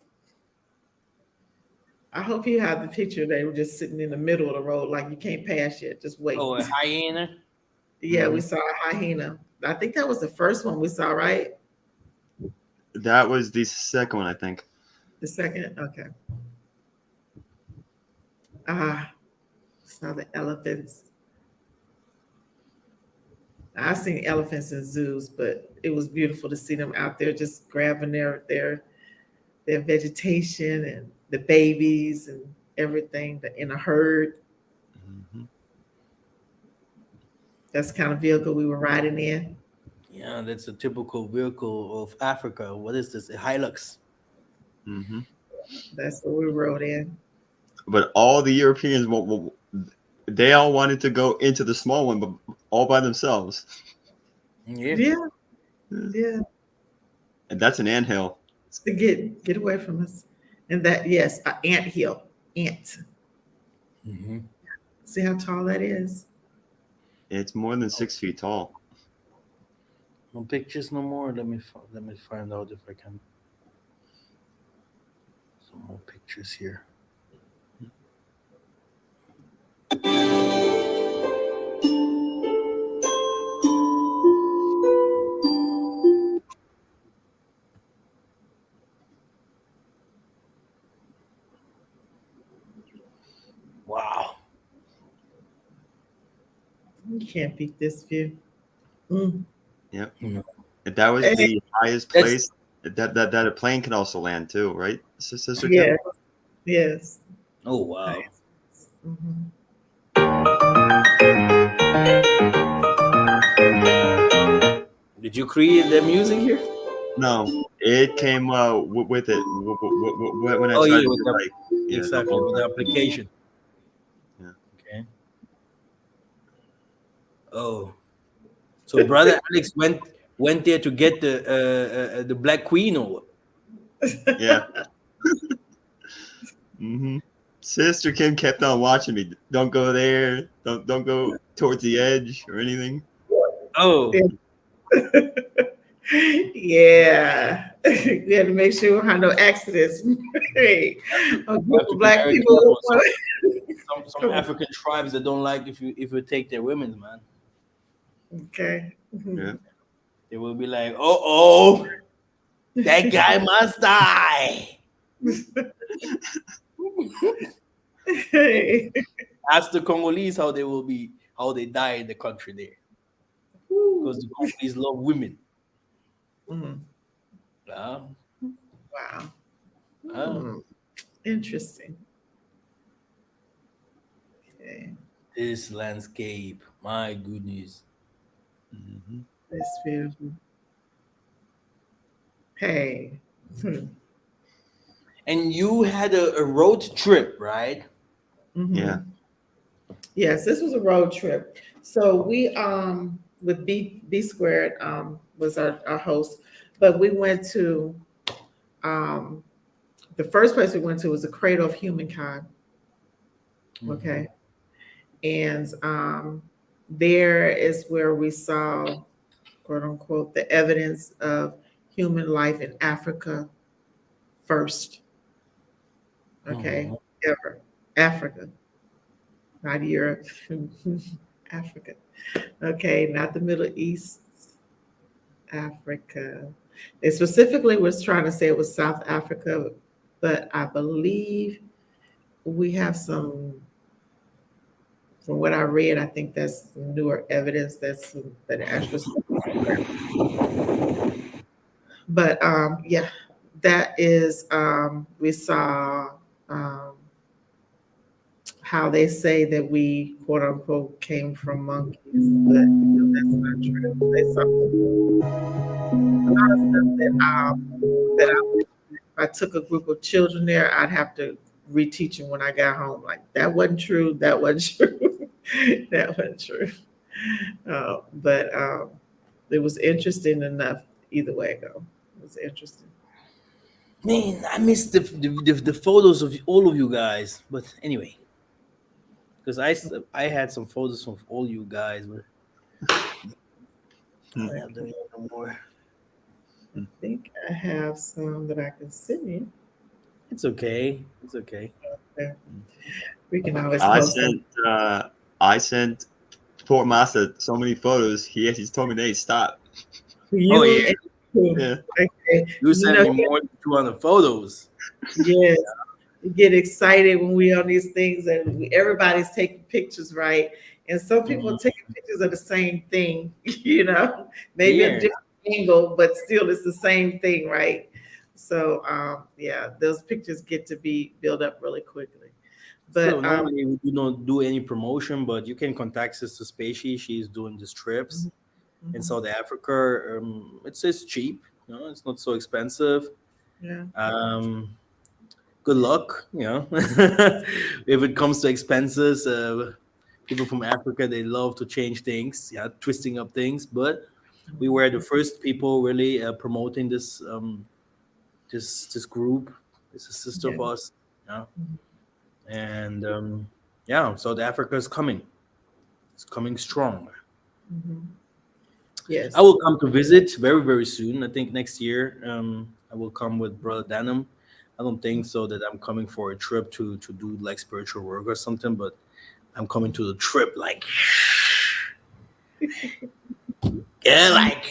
Speaker 2: I hope you have the picture. They were just sitting in the middle of the road, like you can't pass yet. Just wait.
Speaker 1: Oh, a hyena.
Speaker 2: Yeah, we
Speaker 3: Mhm.
Speaker 2: saw a hyena. I think that was the first one we saw, right?
Speaker 3: That was the second one, I think.
Speaker 2: The second? Okay. Ah, saw the elephants. I've seen elephants in zoos, but it was beautiful to see them out there just grabbing their vegetation and the babies and everything in a herd.
Speaker 3: Mhm.
Speaker 2: That's the kind of vehicle we were riding in.
Speaker 1: Yeah, that's a typical vehicle of Africa. What is this? A Hilux.
Speaker 3: Mhm.
Speaker 2: That's what we rode in.
Speaker 3: But all the Europeans, they all wanted to go into the small one, but all by themselves.
Speaker 1: Yeah.
Speaker 2: Yeah, yeah.
Speaker 3: And that's an anthill.
Speaker 2: To get away from us. And that yes, an ant hill. Ant.
Speaker 1: Mm-hmm.
Speaker 2: See how tall that is?
Speaker 3: It's more than 6 feet tall.
Speaker 1: No pictures no more. Let me find out if I can. Some more pictures here. Wow.
Speaker 2: You can't beat this view. Mm.
Speaker 3: Yep.
Speaker 1: No.
Speaker 3: And that was
Speaker 2: Hey,
Speaker 3: the highest
Speaker 1: That's
Speaker 3: place that a plane can also land too, right, Sister Kim?
Speaker 2: yes, yes.
Speaker 1: oh wow.
Speaker 2: Mhm.
Speaker 1: Did you create the music here?
Speaker 3: No, it came with it when I
Speaker 1: Oh
Speaker 3: tried
Speaker 1: yeah,
Speaker 3: to
Speaker 1: with
Speaker 3: do
Speaker 1: the
Speaker 3: like the
Speaker 1: exactly
Speaker 3: whole
Speaker 1: with the application.
Speaker 3: yeah.
Speaker 1: Okay. Oh, so brother Alex went there to get the Black Queen or what?
Speaker 3: Yeah. Hmm. Sister Kim kept on watching me. Don't go there. Don't go towards the edge or anything.
Speaker 1: Oh,
Speaker 2: Yeah. You had to make sure we don't have no accidents. Hey, a
Speaker 1: you
Speaker 2: group
Speaker 1: have to
Speaker 2: of
Speaker 1: be
Speaker 2: black
Speaker 1: very
Speaker 2: people.
Speaker 1: careful. Some African tribes that don't like if you take their women's man.
Speaker 2: Okay.
Speaker 3: Yeah.
Speaker 2: Mhm.
Speaker 1: They will be like, oh, that guy must die.
Speaker 2: Hey.
Speaker 1: Ask the Congolese how they die in the country there. because the Congolese love women.
Speaker 2: Mm,
Speaker 1: Uh,
Speaker 2: wow.
Speaker 1: uh,
Speaker 2: Hmm. Interesting. Okay.
Speaker 1: this landscape, my goodness.
Speaker 3: Hmm.
Speaker 2: That's beautiful. Hey.
Speaker 1: And you had a road trip, right?
Speaker 3: Yeah.
Speaker 2: Hmm. Yes, this was a road trip. So we with B squared was our host, but we went to um the first place we went to was the Cradle of Humankind.
Speaker 1: Hmm.
Speaker 2: Okay. And there is where we saw, quote unquote, the evidence of human life in Africa first. Okay.
Speaker 1: Hmm.
Speaker 2: Ever. Africa, not Europe. Africa. Okay, not the Middle East, Africa. They specifically was trying to say it was South Africa, but I believe we have some, from what I read, I think that's some newer evidence that actually. But yeah, that is we saw um, how they say that we quote unquote came from monkeys, but that's not true. They saw a lot of stuff that if I took a group of children there, I'd have to reteach them when I got home. Like that wasn't true. That wasn't true. That wasn't true. But it was interesting enough. Either way I go, it was interesting.
Speaker 1: Man, I missed the photos of all of you guys. But anyway, because I had some photos of all you guys, but I don't have them
Speaker 2: Okay,
Speaker 1: here no more.
Speaker 2: I think I have some that I can send you.
Speaker 1: It's okay. It's okay.
Speaker 2: Yeah, we can always
Speaker 3: I
Speaker 2: post them.
Speaker 3: sent I sent poor Master so many photos. He's told me they stop.
Speaker 1: Oh
Speaker 2: You
Speaker 1: yeah,
Speaker 2: and you.
Speaker 3: Yeah.
Speaker 2: Okay,
Speaker 1: you
Speaker 2: you
Speaker 1: sent
Speaker 2: know,
Speaker 1: me more than 200 photos.
Speaker 2: yes, we get excited when we on these things and everybody's taking pictures, right? And some people are
Speaker 1: Mhm.
Speaker 2: taking pictures of the same thing, you know, maybe a
Speaker 1: Yeah.
Speaker 2: different angle, but still it's the same thing, right? So yeah, those pictures get to be built up really quickly.
Speaker 1: So
Speaker 2: But
Speaker 1: normally we do not do any promotion, but you can contact Sister Spacey. She's doing these trips
Speaker 2: mhm,
Speaker 1: in
Speaker 2: mhm,
Speaker 1: South Africa. It's cheap. It's not so expensive.
Speaker 2: yeah,
Speaker 1: Um, Good luck. If it comes to expenses, people from Africa they love to change things, yeah, twisting up things. But we were the first people really promoting this group. It's a sister
Speaker 2: yeah,
Speaker 1: of us, yeah,
Speaker 2: mhm,
Speaker 1: and yeah, South Africa is coming. It's coming strong.
Speaker 2: mhm.
Speaker 1: I
Speaker 2: Yes.
Speaker 1: will come to visit very very soon. I think next year I will come with Brother Danum. I don't think so that I'm coming for a trip to do like spiritual work or something, but I'm coming to the trip like yeah, like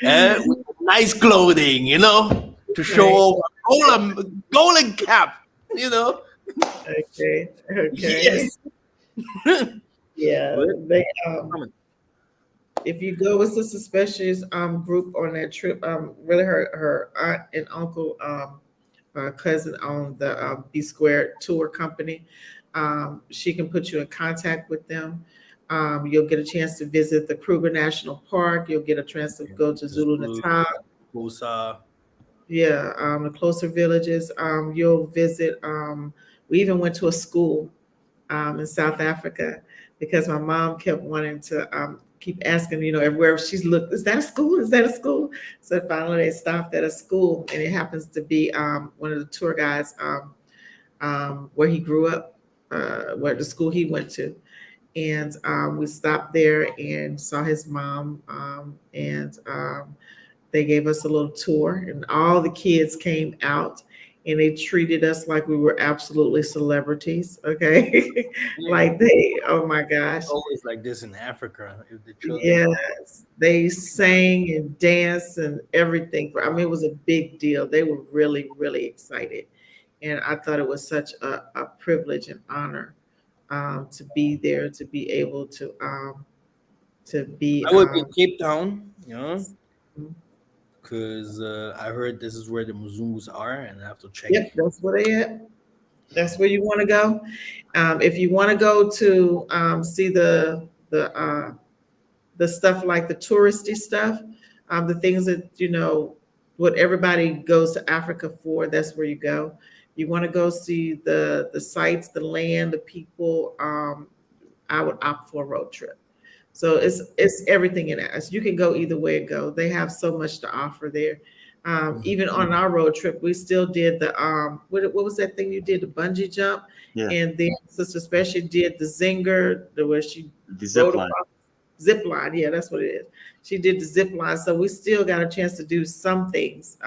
Speaker 1: with nice clothing, to show
Speaker 2: Right.
Speaker 1: off a golden cap, you know.
Speaker 2: Okay. Okay.
Speaker 1: Yes.
Speaker 2: Yeah.
Speaker 1: But
Speaker 2: They
Speaker 1: I'm coming.
Speaker 2: if you go with Sister Special's group on that trip, really her aunt and uncle, cousin on the B Squared tour company, she can put you in contact with them. You'll get a chance to visit the Kruger National Park. You'll get a chance to go to Zulu
Speaker 1: Zulu,
Speaker 2: Natal.
Speaker 1: Bosa.
Speaker 2: Yeah, the closer villages. You'll visit. We even went to a school in South Africa because my mom kept wanting to keep asking, everywhere she's looked, is that a school? Is that a school? So finally they stopped at a school, and it happens to be one of the tour guides where he grew up, where the school he went to. And we stopped there and saw his mom, and they gave us a little tour, and all the kids came out and they treated us like we were absolutely celebrities. Okay.
Speaker 1: Yeah,
Speaker 2: Like they, oh my
Speaker 1: it's
Speaker 2: gosh.
Speaker 1: always like this in Africa. If the children come,
Speaker 2: Yes. They sang and danced and everything. I mean, it was a big deal. They were really, really excited. And I thought it was such a privilege and honor to be there, to be able to to be.
Speaker 1: I would be in Cape Town, because I heard this is where the Mzungus are, and I have to check.
Speaker 2: Yep, that's where they at. That's where you want to go. If you want to go to see the stuff like the touristy stuff, the things that what everybody goes to Africa for. That's where you go. You want to go see the sites, the land, the people. I would opt for a road trip. So it's everything in us. You can go either way it go. They have so much to offer there. Even on our road trip, we still did the what was that thing you did, the bungee jump,
Speaker 3: Yeah,
Speaker 2: and then Sister Special did the zinger, the where she
Speaker 3: the zip
Speaker 2: rode
Speaker 3: line.
Speaker 2: across zip line. Yeah, that's what it is. She did the zip line, so we still got a chance to do some things.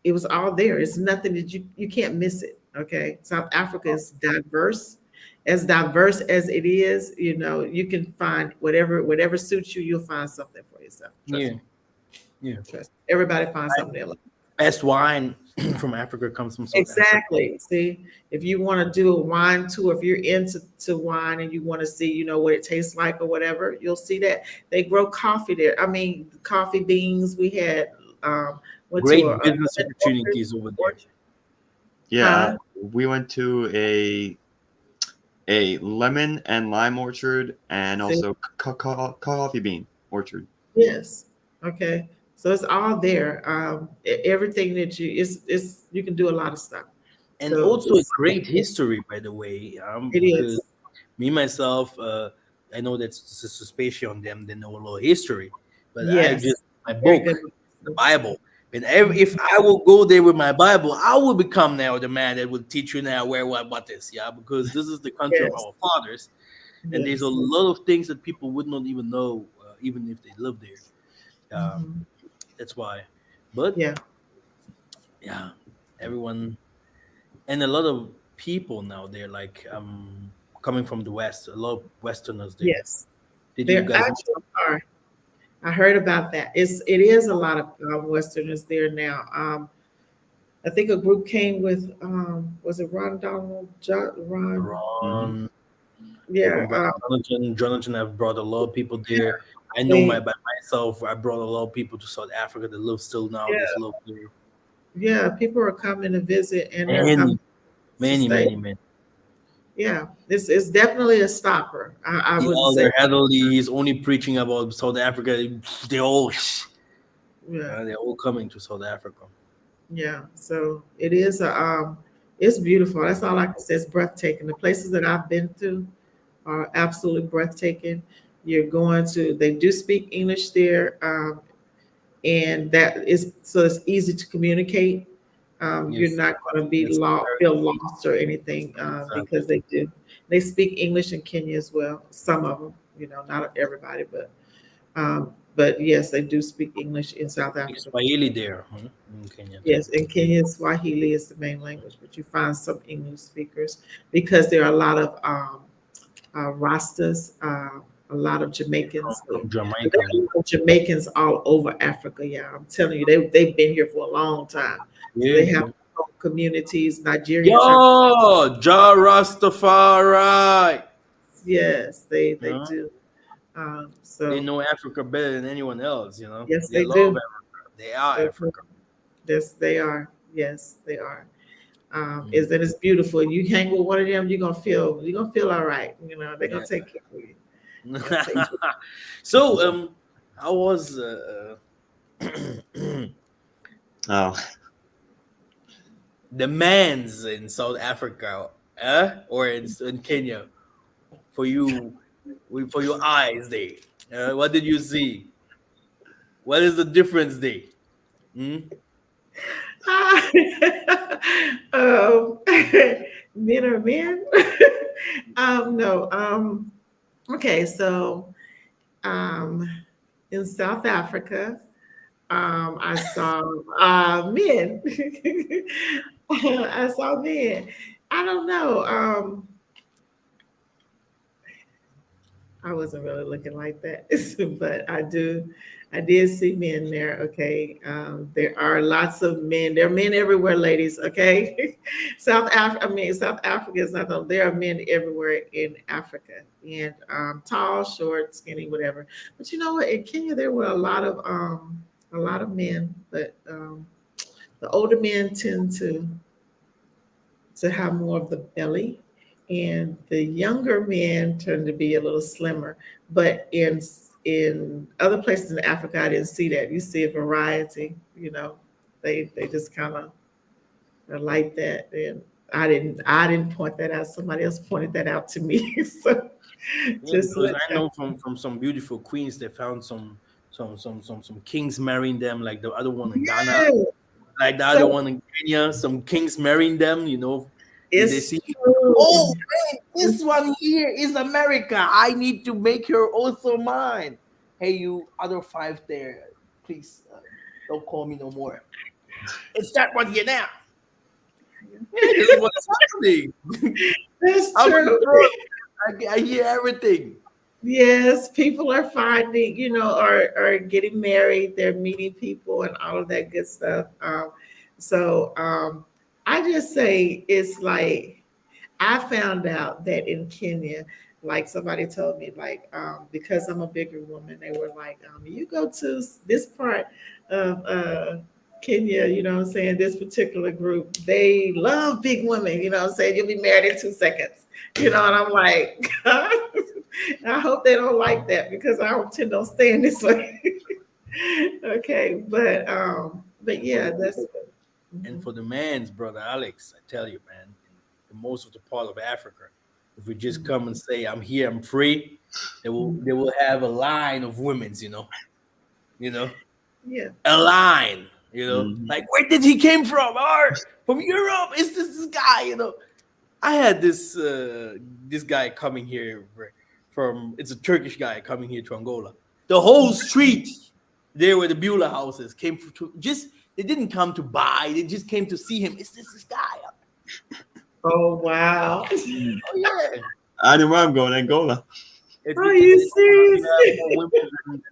Speaker 2: It was all there. It's nothing that you can't miss it. Okay, South Africa is diverse. As diverse as it is, you can find whatever suits you. You'll find something for yourself. Trust
Speaker 1: Yeah,
Speaker 2: me.
Speaker 1: yeah.
Speaker 2: Trust me. Everybody finds something they like.
Speaker 1: Best wine from Africa comes from South Africa.
Speaker 2: Exactly. See, if you want to do a wine tour, if you're into wine and you want to see, what it tastes like or whatever, you'll see that they grow coffee there. I mean, coffee beans. We had went to
Speaker 1: Great
Speaker 2: a
Speaker 1: business opportunities over there.
Speaker 2: orchard.
Speaker 3: Yeah,
Speaker 2: Huh?
Speaker 3: we went to a lemon and lime orchard and
Speaker 2: See?
Speaker 3: also coffee bean orchard.
Speaker 2: Yes. Okay. So it's all there. Everything that it's you can do a lot of stuff.
Speaker 1: And
Speaker 2: So
Speaker 1: also a great history, by the way,
Speaker 2: it
Speaker 1: because
Speaker 2: is.
Speaker 1: me myself, I know that's suspicion on them. They know a lot of history, but I
Speaker 2: Yes.
Speaker 1: just my
Speaker 2: Very
Speaker 1: book,
Speaker 2: good.
Speaker 1: the Bible. And if I will go there with my Bible, I will become now the man that will teach you now where what is. Yeah, because this is the country of
Speaker 2: Yes.
Speaker 1: our fathers, and there's a
Speaker 2: Yes.
Speaker 1: lot of things that people would not even know, even if they live there.
Speaker 2: Mhm.
Speaker 1: That's why. But
Speaker 2: Yeah.
Speaker 1: yeah, everyone and a lot of people now they're like coming from the west. A lot of Westerners there.
Speaker 2: Yes.
Speaker 1: Did you
Speaker 2: There
Speaker 1: guys?
Speaker 2: actually are. I heard about that. It is a lot of Westerners there now. I think a group came with was it Ron Donald Ron?
Speaker 3: Hmm.
Speaker 1: Ron
Speaker 2: Yeah.
Speaker 1: from Jonathan have brought a lot of people there. I know
Speaker 2: They
Speaker 1: by myself. I brought a lot of people to South Africa that live still now. They
Speaker 2: yeah
Speaker 1: live there.
Speaker 2: yeah people are coming to visit and they're coming
Speaker 1: Many,
Speaker 2: to
Speaker 1: many,
Speaker 2: stay.
Speaker 1: many, many.
Speaker 2: Yeah, it's definitely a stopper. I
Speaker 1: The
Speaker 2: would say.
Speaker 1: elder Hadley, he's only preaching about South Africa. They all,
Speaker 2: Yeah,
Speaker 1: they're all coming to South Africa.
Speaker 2: yeah. So it is it's beautiful. That's all I can say. It's breathtaking. The places that I've been to are absolutely breathtaking. You're going to. They do speak English there, and that is so it's easy to communicate. You're
Speaker 1: Yes,
Speaker 2: not going to be
Speaker 1: yes,
Speaker 2: feel lost or anything
Speaker 1: exactly.
Speaker 2: because they do. They speak English in Kenya as well. Some of them, not everybody, but yes, they do speak English in South
Speaker 1: Speak
Speaker 2: Africa.
Speaker 1: Swahili there, in Kenya too.
Speaker 2: Yes, in Kenya, Swahili is the main language, but you find some English speakers because there are a lot of Rastas, a lot of Jamaicans there.
Speaker 1: From
Speaker 2: But there
Speaker 1: Jamaica.
Speaker 2: are a lot of Jamaicans all over Africa. Yeah, I'm telling you, they've been here for a long time. So
Speaker 1: Yeah,
Speaker 2: they have
Speaker 1: yeah.
Speaker 2: communities. Nigerians have
Speaker 1: Yo, Ja Rastafari.
Speaker 2: yes, they
Speaker 1: Huh?
Speaker 2: do.
Speaker 1: They
Speaker 2: So
Speaker 1: know Africa better than anyone else.
Speaker 2: yes,
Speaker 1: They
Speaker 2: they
Speaker 1: love
Speaker 2: do.
Speaker 1: Africa. They are
Speaker 2: They do.
Speaker 1: Africa.
Speaker 2: Yes, they are. Yes, they are.
Speaker 1: Mm.
Speaker 2: Is that it's beautiful. You hang with one of them, you're gonna feel all right. They're
Speaker 1: Yeah.
Speaker 2: gonna take care of you. They're gonna take
Speaker 1: So, how was
Speaker 3: Oh,
Speaker 1: the man's in South Africa, or in Kenya for you, for your eyes there? What did you see? What is the difference there? Hmm?
Speaker 2: um, men are men. No. Okay, so um, in South Africa, I saw men. I saw men. I don't know. I wasn't really looking like that, but I did see men there. Okay, there are lots of men. There are men everywhere, ladies. Okay, South Africa is not. There are men everywhere in Africa, and tall, short, skinny, whatever. But you know what? In Kenya, there were a lot of men, but the older men tend to have more of the belly, and the younger men tend to be a little slimmer. But in other places in Africa, I didn't see that. You see a variety. They just kind of are like that, and I didn't point that out. Somebody else pointed that out to me. So
Speaker 1: Yeah,
Speaker 2: just to
Speaker 1: because
Speaker 2: let
Speaker 1: I
Speaker 2: you
Speaker 1: know from some beautiful queens they found some kings marrying them, like the other one in Ghana,
Speaker 2: know.
Speaker 1: like the other
Speaker 2: So
Speaker 1: one in Kenya. Some kings marrying them. They
Speaker 2: it's
Speaker 1: see.
Speaker 2: true.
Speaker 1: Oh man, this one here is America. I need to make her also mine. Hey, you other five there, please don't call me no more. It's that one here now. Yeah, this is what's happening.
Speaker 2: That's
Speaker 1: I'm
Speaker 2: true.
Speaker 1: abroad. I hear everything.
Speaker 2: Yes, people are finding, are getting married, they're meeting people and all of that good stuff. So I just say it's like I found out that in Kenya, like somebody told me, like, because I'm a bigger woman, they were like, you go to this part of Kenya, what I'm saying, this particular group, they love big women, what I'm saying, you'll be married in 2 seconds, and I'm like, I hope they don't like that because I don't tend to stay in this way. Okay, but
Speaker 1: And for
Speaker 2: yeah,
Speaker 1: the
Speaker 2: that's
Speaker 1: and
Speaker 2: mhm.
Speaker 1: for the man's brother Alex, I tell you, man, in the most of the part of Africa, if we just
Speaker 2: Mhm.
Speaker 1: come and say I'm here, I'm free, they will have a line of women's, you know,
Speaker 2: Yeah.
Speaker 1: a line,
Speaker 3: Hmm.
Speaker 1: like where did he came from? Or from Europe? Is this guy? I had this guy coming here from it's a Turkish guy coming here to Angola. The whole street there where the Beulah houses came to just they didn't come to buy, they just came to see him. Is this guy?
Speaker 2: Oh wow.
Speaker 1: Oh yeah.
Speaker 3: I know where I'm going, Angola.
Speaker 1: It's
Speaker 2: Are
Speaker 1: because
Speaker 2: you
Speaker 1: in Angola we have
Speaker 2: serious?
Speaker 1: more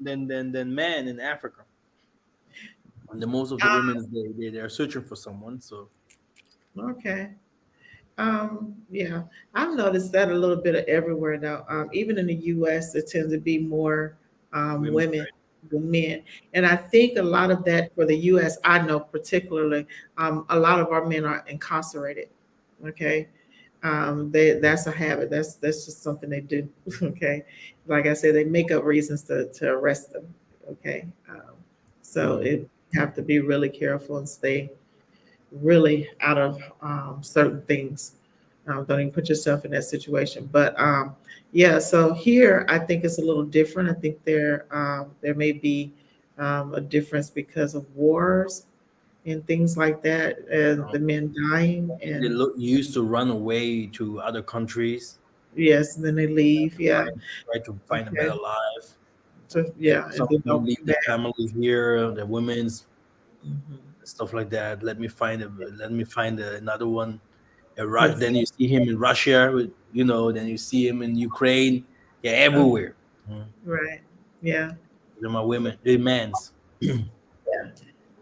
Speaker 1: women than men in Africa. And the most of the women they're searching for someone. So
Speaker 2: Okay. Yeah, I've noticed that a little bit of everywhere now. Even in the U.S., there tends to be more
Speaker 1: women,
Speaker 2: women than men, and I think a lot of that for the U.S. I know particularly, a lot of our men are incarcerated. Okay, that's a habit. That's just something they do. Okay, like I said, they make up reasons to arrest them. Okay, so
Speaker 1: mm,
Speaker 2: it have to be really careful and stay really out of certain things. Don't even put yourself in that situation. But yeah, so here I think it's a little different. I think there may be a difference because of wars and things like that, and
Speaker 1: um,
Speaker 2: the men dying,
Speaker 1: they
Speaker 2: and
Speaker 1: used to run away to other countries,
Speaker 2: yes, and then they leave. Yeah,
Speaker 1: try to find a better
Speaker 2: okay.
Speaker 1: life.
Speaker 2: So
Speaker 1: And
Speaker 2: yeah,
Speaker 1: some
Speaker 2: and then
Speaker 1: of them
Speaker 2: don't
Speaker 1: leave
Speaker 2: come
Speaker 1: their
Speaker 2: back.
Speaker 1: families here, their women's
Speaker 2: Mhm.
Speaker 1: stuff like that. Let me find another one. Then
Speaker 2: Exactly.
Speaker 1: you see him in Russia, then you see him in Ukraine. Yeah,
Speaker 2: Okay.
Speaker 1: everywhere. Mm.
Speaker 2: Right. Yeah.
Speaker 1: They're my women. They're men's.
Speaker 2: Yeah.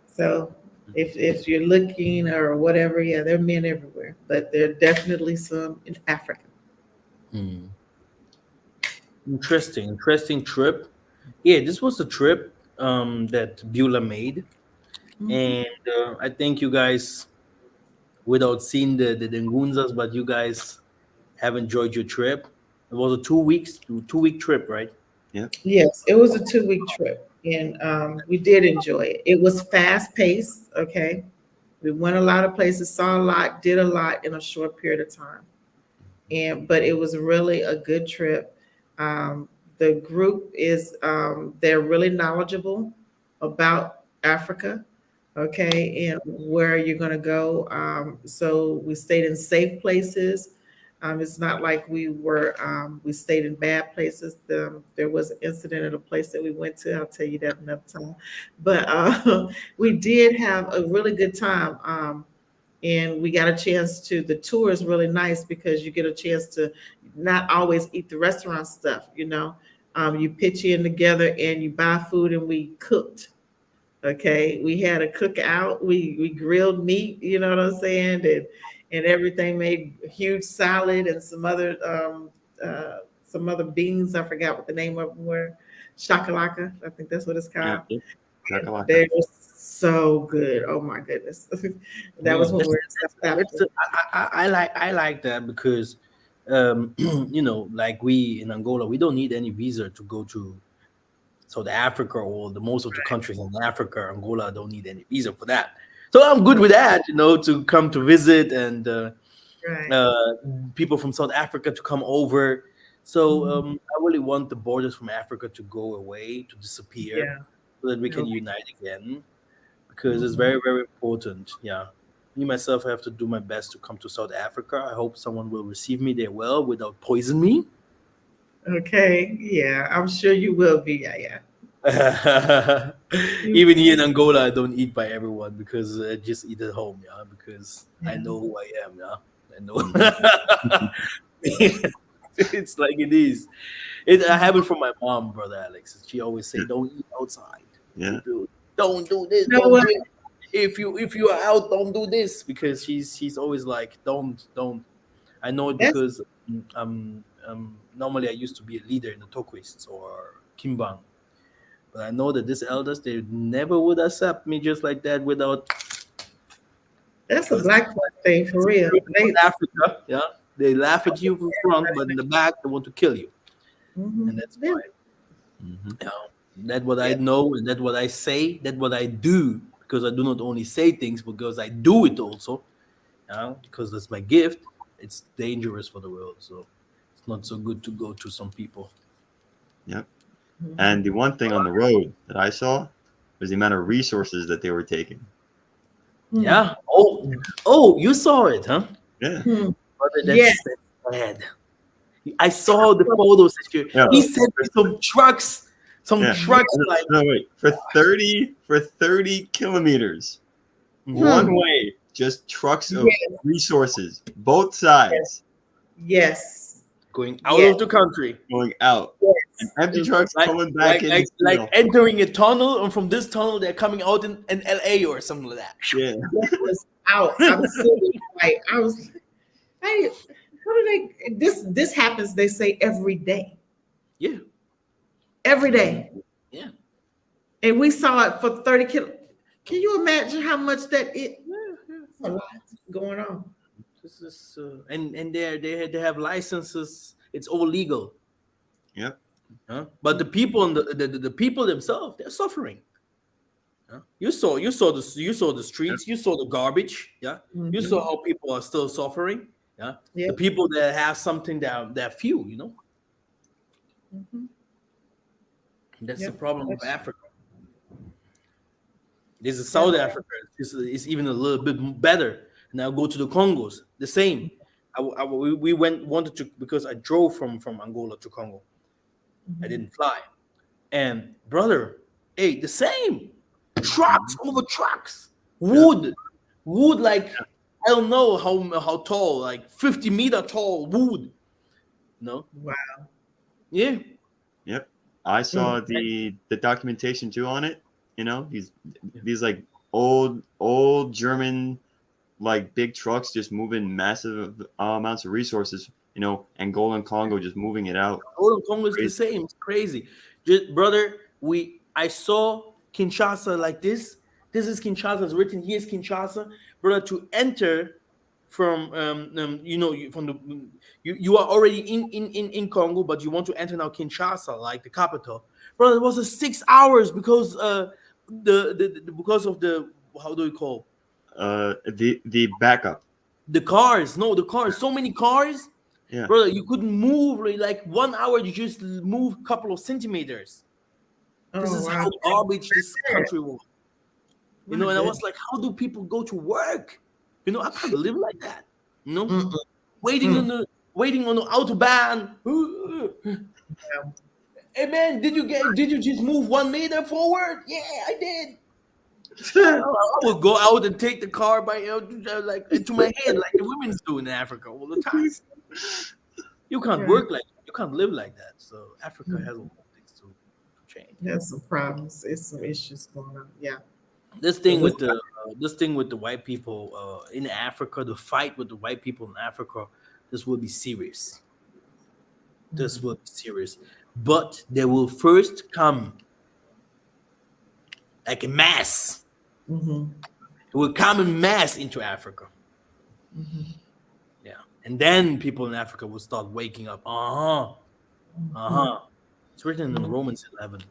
Speaker 2: So if you're looking or whatever, yeah, there are men everywhere, but there are definitely some in Africa.
Speaker 1: Hmm. Interesting trip. Yeah, this was a trip that Beulah made,
Speaker 2: Mhm.
Speaker 1: and I think you guys, without seeing the Dengunzas, but you guys have enjoyed your trip. It was a 2 week trip, right?
Speaker 3: Yeah.
Speaker 2: Yes, it was a 2 week trip, and we did enjoy it. It was fast paced. Okay, we went a lot of places, saw a lot, did a lot in a short period of time. But it was really a good trip. The group is they're really knowledgeable about Africa, okay, and where you're going to go. So we stayed in safe places. It's not like we stayed in bad places. There was an incident at a place that we went to. I'll tell you that another time. But we did have a really good time. and we got a chance to. The tour is really nice because you get a chance to not always eat the restaurant stuff. You pitch in together and you buy food, and we cooked. Okay, we had a cookout. We grilled meat. You know what I'm saying, and everything. Made a huge salad and some other beans. I forgot what the name of them were. Shakalaka, I think that's what it's
Speaker 3: Yeah,
Speaker 2: called.
Speaker 3: yeah. Chakalaka.
Speaker 2: They were so good. Oh my goodness. That was
Speaker 1: Mm,
Speaker 2: when we were in South
Speaker 1: it's
Speaker 2: Africa.
Speaker 1: I like that because like we in Angola, we don't need any visa to go to South Africa, or the most of the countries in Africa. Angola don't need any visa for that. So I'm good with that, to come to visit, and
Speaker 2: Right.
Speaker 1: uh, people from South Africa to come over. So
Speaker 2: Mhm.
Speaker 1: I really want the borders from Africa to go away, to disappear,
Speaker 2: Yeah.
Speaker 1: so that we can
Speaker 2: Okay.
Speaker 1: unite again, because it's
Speaker 2: Mhm.
Speaker 1: very, very important. Yeah. Me myself have to do my best to come to South Africa. I hope someone will receive me there well without poison me.
Speaker 2: Okay. Yeah, I'm sure you will be. Yeah, yeah. You-
Speaker 1: Even here in Angola, I don't eat by everyone because I just eat at home. Yeah, because I
Speaker 2: Yeah.
Speaker 1: know who I am. Yeah, I
Speaker 3: Mhm.
Speaker 1: know. It's like it is. I have it from my mom, brother Alex. She always say,
Speaker 3: Yeah.
Speaker 1: "Don't eat outside.
Speaker 3: Yeah.
Speaker 1: Don't do this.
Speaker 2: You know
Speaker 1: Don't
Speaker 2: what?
Speaker 1: drink. If you are out, don't do this," because she's always like, "Don't." I know it
Speaker 2: That's
Speaker 1: because normally I used to be a leader in the Toquists or Kimbang, but I know that these elders, they never would accept me just like that without,
Speaker 2: that's a
Speaker 1: because
Speaker 2: black boy thing for real.
Speaker 1: South
Speaker 2: They
Speaker 1: Africa, yeah, they laugh at you from front, but in the back they want to kill you, and that's
Speaker 2: yeah,
Speaker 1: why.
Speaker 3: Mhm.
Speaker 1: You know, that's what I
Speaker 2: yeah.
Speaker 1: know, and that's what I say, that's what I do, because I do not only say things, because I do it also. Because that's my gift. It's dangerous for the world, so it's not so good to go to some people.
Speaker 3: Yep.
Speaker 2: Mhm.
Speaker 3: And the one thing on the road that I saw was the amount of resources that they were taking.
Speaker 2: Hmm.
Speaker 1: Yeah. Oh, you saw it, huh?
Speaker 3: Yeah.
Speaker 2: Hmm.
Speaker 1: Brother,
Speaker 2: Yes.
Speaker 1: that's bad. I saw the photos that you.
Speaker 3: Yeah.
Speaker 1: He sent me some
Speaker 3: Yeah.
Speaker 1: trucks
Speaker 3: No,
Speaker 1: like.
Speaker 3: no, wait. For 30 kilometers,
Speaker 1: Mhm.
Speaker 3: one
Speaker 2: Hmm.
Speaker 3: way, just trucks of
Speaker 2: Yes.
Speaker 3: resources, both sides,
Speaker 2: Yes.
Speaker 1: Going out
Speaker 2: Yes.
Speaker 1: of the country,
Speaker 3: going out, and
Speaker 2: Yes.
Speaker 3: empty trucks
Speaker 1: like
Speaker 3: coming back
Speaker 1: like
Speaker 3: in
Speaker 1: like like
Speaker 3: still.
Speaker 1: entering a tunnel, and from this tunnel they're coming out in LA or something like that.
Speaker 3: Yeah.
Speaker 2: That was out. I'm serious. Like I was. Hey, how do they? This happens. They say every day.
Speaker 1: Yeah,
Speaker 2: Every day.
Speaker 1: yeah,
Speaker 2: And we saw it for 30 kilo. Can you imagine how much that it
Speaker 1: yeah, yeah.
Speaker 2: a lot going on?
Speaker 1: This is and they have licenses. It's all legal.
Speaker 3: Yep.
Speaker 1: Huh? But the people and the people themselves, they're suffering. Huh? You saw the
Speaker 3: Yep.
Speaker 1: streets, you saw the garbage. Yeah, you saw
Speaker 2: Mhm.
Speaker 1: how people are still suffering. Yeah,
Speaker 2: Yeah.
Speaker 1: the people that have something that few.
Speaker 2: Mhm.
Speaker 1: That's the
Speaker 2: Yep.
Speaker 1: problem of
Speaker 2: That's,
Speaker 1: Africa. This is
Speaker 2: yep.
Speaker 1: South Africa. It's even a little bit better. Now go to the Congos. The same. We wanted to, because I drove from Angola to Congo. I
Speaker 2: Mhm.
Speaker 1: didn't fly. And brother, hey, the same. Trucks
Speaker 3: Mhm.
Speaker 1: over trucks.
Speaker 3: Yep.
Speaker 1: Wood like, I don't know how tall, like 50-meter tall wood. No,
Speaker 2: Wow.
Speaker 1: yeah,
Speaker 3: Yep. I
Speaker 2: Mm.
Speaker 3: saw the documentation too on it. These like old German like big trucks just moving massive amounts of resources. Angola and Congo just moving it out.
Speaker 1: Golden Congo is the
Speaker 3: Crazy.
Speaker 1: same. It's crazy. Just brother, I saw Kinshasa like this. This is Kinshasa. It's written here is Kinshasa, brother. To enter from from the you are already in Congo, but you want to enter now Kinshasa, like the capital, brother. It was a 6 hours because because of the, how do we call,
Speaker 3: The backup.
Speaker 1: the cars. No, the cars. So many cars,
Speaker 3: Yeah.
Speaker 1: brother. You couldn't move like 1 hour. You just move a couple of centimeters. This
Speaker 2: Oh
Speaker 1: is
Speaker 2: wow.
Speaker 1: how garbage this country was.
Speaker 2: My
Speaker 1: And I
Speaker 2: goodness.
Speaker 1: was like, how do people go to work? I can't live like that. You know,
Speaker 2: Mm-mm.
Speaker 1: waiting
Speaker 2: Mm.
Speaker 1: on the autobahn. Hey man, did you just move 1 meter forward? Yeah, I did. I would go out and take the car by like into my head, like the women's do in Africa all the time. You can't
Speaker 2: Right.
Speaker 1: work like you can't live like that. So Africa has a lot of things to change.
Speaker 2: There's some problems. It's some issues going on. Yeah.
Speaker 1: This
Speaker 2: But
Speaker 1: thing
Speaker 2: we
Speaker 1: with the this thing with the white people in Africa, the fight with the white people in Africa, this will be serious. This will be serious. But they will first come like a mass.
Speaker 2: mm-hmm.
Speaker 1: It will come in mass into Africa.
Speaker 2: Mm-hmm.
Speaker 1: Yeah. And then people in Africa will start waking up. Uh-huh. Uh-huh. It's written in Romans 11.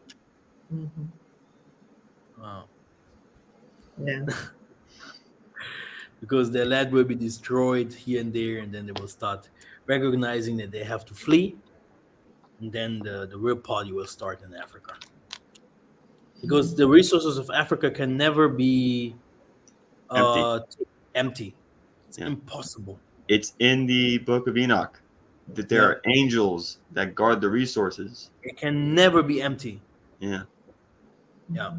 Speaker 2: Mm-hmm.
Speaker 1: Wow.
Speaker 2: Yeah.
Speaker 1: Because their land will be destroyed here and there, and then they will start recognizing that they have to flee, and then the real party will start in Africa. Because the resources of Africa can never be
Speaker 3: Empty.
Speaker 1: uh, empty. It's
Speaker 3: Yeah.
Speaker 1: impossible.
Speaker 3: It's in the book of Enoch that there
Speaker 1: Yeah.
Speaker 3: are angels that guard the resources.
Speaker 1: It can never be empty.
Speaker 3: Yeah.
Speaker 1: Yeah,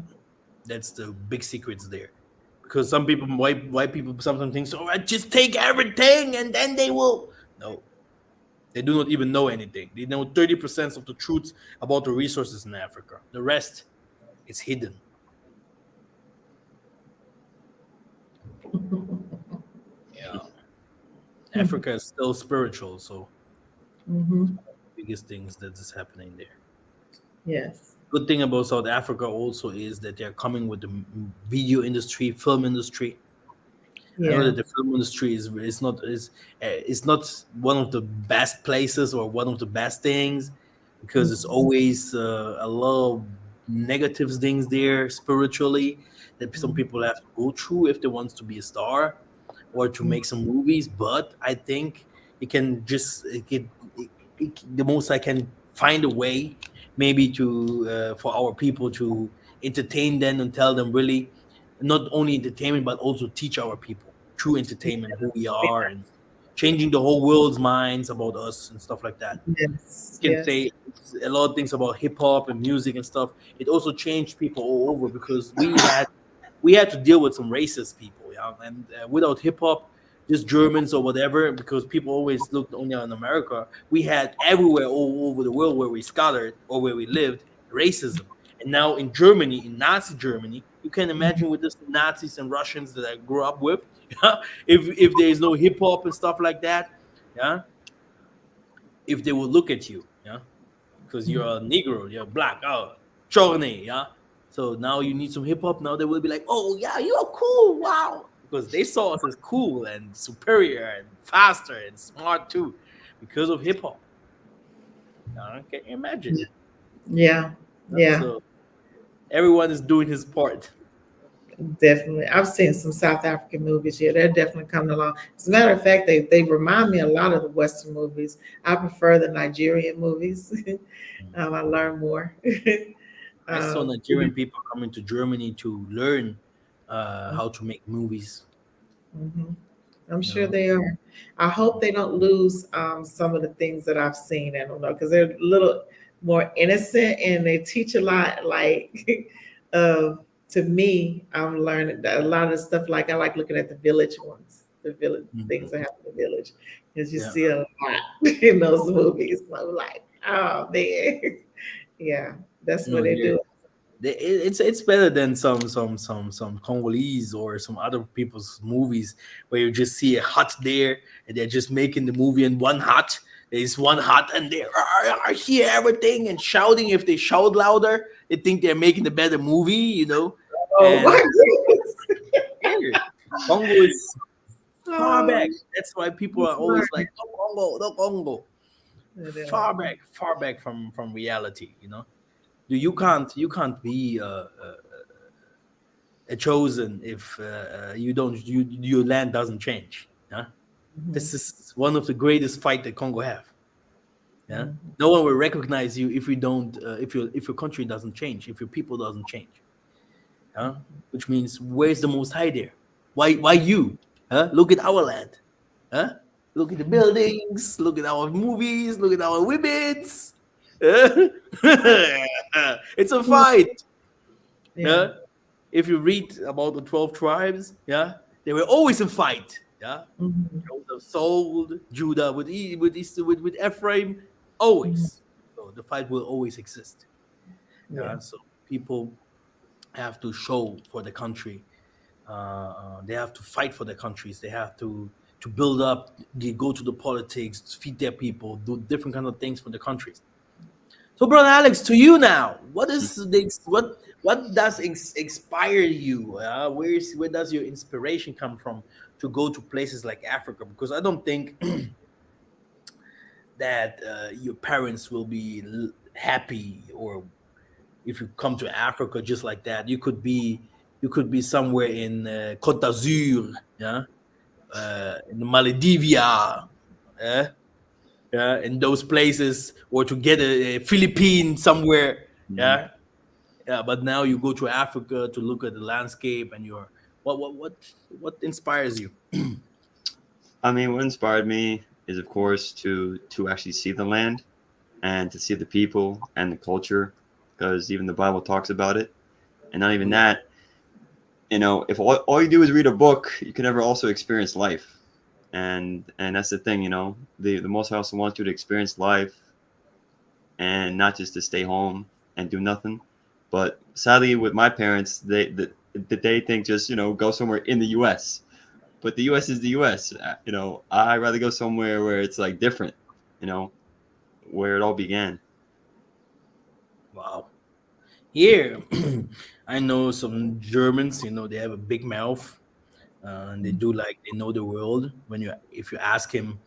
Speaker 1: that's the big secrets there. Because some people, white people, sometimes think, "So I just take everything, and then they will." No, they do not even know anything. They know 30% of the truth about the resources in Africa. The rest is hidden. Yeah, Africa is still spiritual, so
Speaker 2: Mm-hmm.
Speaker 1: biggest things that is happening there.
Speaker 2: Yes.
Speaker 1: Good thing about South Africa also is that they're coming with the video industry, film industry. I know
Speaker 2: Yeah.
Speaker 1: that the film industry is not one of the best places or one of the best things because it's always a lot of negative things there spiritually that some people have to go through if they want to be a star or to make some movies. But I think it can just the most I can find a way maybe to for our people to entertain them and tell them really not only entertainment but also teach our people through entertainment who we are and changing the whole world's minds about us and stuff like that.
Speaker 2: Yes.
Speaker 1: You can
Speaker 2: Yes.
Speaker 1: say a lot of things about hip hop and music and stuff. It also changed people all over because we had to deal with some racist people, yeah. And without hip hop, just Germans or whatever, because people always looked only on America. We had everywhere all over the world where we scattered or where we lived racism. And now in Germany, in Nazi Germany, you can imagine with this Nazis and Russians that I grew up with, yeah, if there is no hip hop and stuff like that, yeah, if they will look at you, yeah, because you're a Negro, you're black, oh, chorne, yeah. So now you need some hip hop. Now they will be like, oh yeah, you're cool, wow, because they saw us as cool and superior and faster and smart too, because of hip hop. Can you imagine?
Speaker 2: Yeah. Yeah.
Speaker 1: So everyone is doing his part.
Speaker 2: Definitely. I've seen some South African movies. Yeah, they're definitely coming along. As a matter of fact, they remind me a lot of the Western movies. I prefer the Nigerian movies. I learn more.
Speaker 1: I saw
Speaker 2: um,
Speaker 1: Nigerian people coming to Germany to learn how to make movies.
Speaker 2: mhm. I'm
Speaker 1: You
Speaker 2: sure
Speaker 1: know,
Speaker 2: they are. I hope they don't lose some of the things that I've seen. I don't know because they're a little more innocent and they teach a lot. Like, to me, I'm learning that a lot of the stuff. Like I like looking at the village ones, the village things that happen in the village, because you
Speaker 1: yeah.
Speaker 2: see a lot in those movies. I'm like, oh man, yeah, that's
Speaker 1: You
Speaker 2: what
Speaker 1: know,
Speaker 2: they do.
Speaker 1: it's better than some Congolese or some other people's movies where you just see a hut there and they're just making the movie in one hut. There's one hut and they hear everything and shouting. If they shout louder, they think they're making a better movie, you know.
Speaker 2: Oh
Speaker 1: And
Speaker 2: my goodness.
Speaker 1: yeah, Congo is far
Speaker 2: Oh,
Speaker 1: back. That's why people are always like, "No Congo, no Congo." Far back from reality, you know. You can't be a chosen if you don't your land doesn't change. Yeah,
Speaker 2: mhm,
Speaker 1: this is one of the greatest fight that Congo have. Yeah,
Speaker 2: mhm.
Speaker 1: no one will recognize you if you don't if your country doesn't change, if your people doesn't change. Yeah, which means where's the Most High there? Why you? Huh? Look at our land. Huh? Look at the buildings. Look at our movies. Look at our women's. Huh? It's a fight.
Speaker 2: Yeah.
Speaker 1: Huh? if you read about the 12 tribes, yeah, they were always in fight. Yeah,
Speaker 2: Mhm.
Speaker 1: Joseph sold Judah with Ephraim,
Speaker 2: Mhm.
Speaker 1: always. So the fight will always exist.
Speaker 2: Yeah.
Speaker 1: Yeah, so people have to show for the country. They have to fight for their countries. They have to build up. They go to the politics, feed their people, do different kind of things for the countries. So, brother Alex, to you now, what does inspire you? Where does your inspiration come from to go to places like Africa? Because I don't think that your parents will be happy, or if you come to Africa just like that, you could be somewhere in Côte d'Azur, yeah, in Maldivia, yeah, yeah, in those places, or to get a Philippine somewhere,
Speaker 3: Mhm.
Speaker 1: yeah, yeah. But now you go to Africa to look at the landscape, and what inspires you?
Speaker 3: I mean, what inspired me is, of course, to actually see the land and to see the people and the culture, because even the Bible talks about it. And not even
Speaker 1: Yeah.
Speaker 3: that, if all you do is read a book, you can never also experience life. And that's the thing, the Most High also wants you to experience life and not just to stay home and do nothing. But sadly, with my parents, they think just go somewhere in the U.S. But the U.S. is the U.S. I'd rather go somewhere where it's like different, you know, where it all began.
Speaker 1: Wow. Here, I know some Germans. They have a big mouth, and they do like they know the world. If you ask him,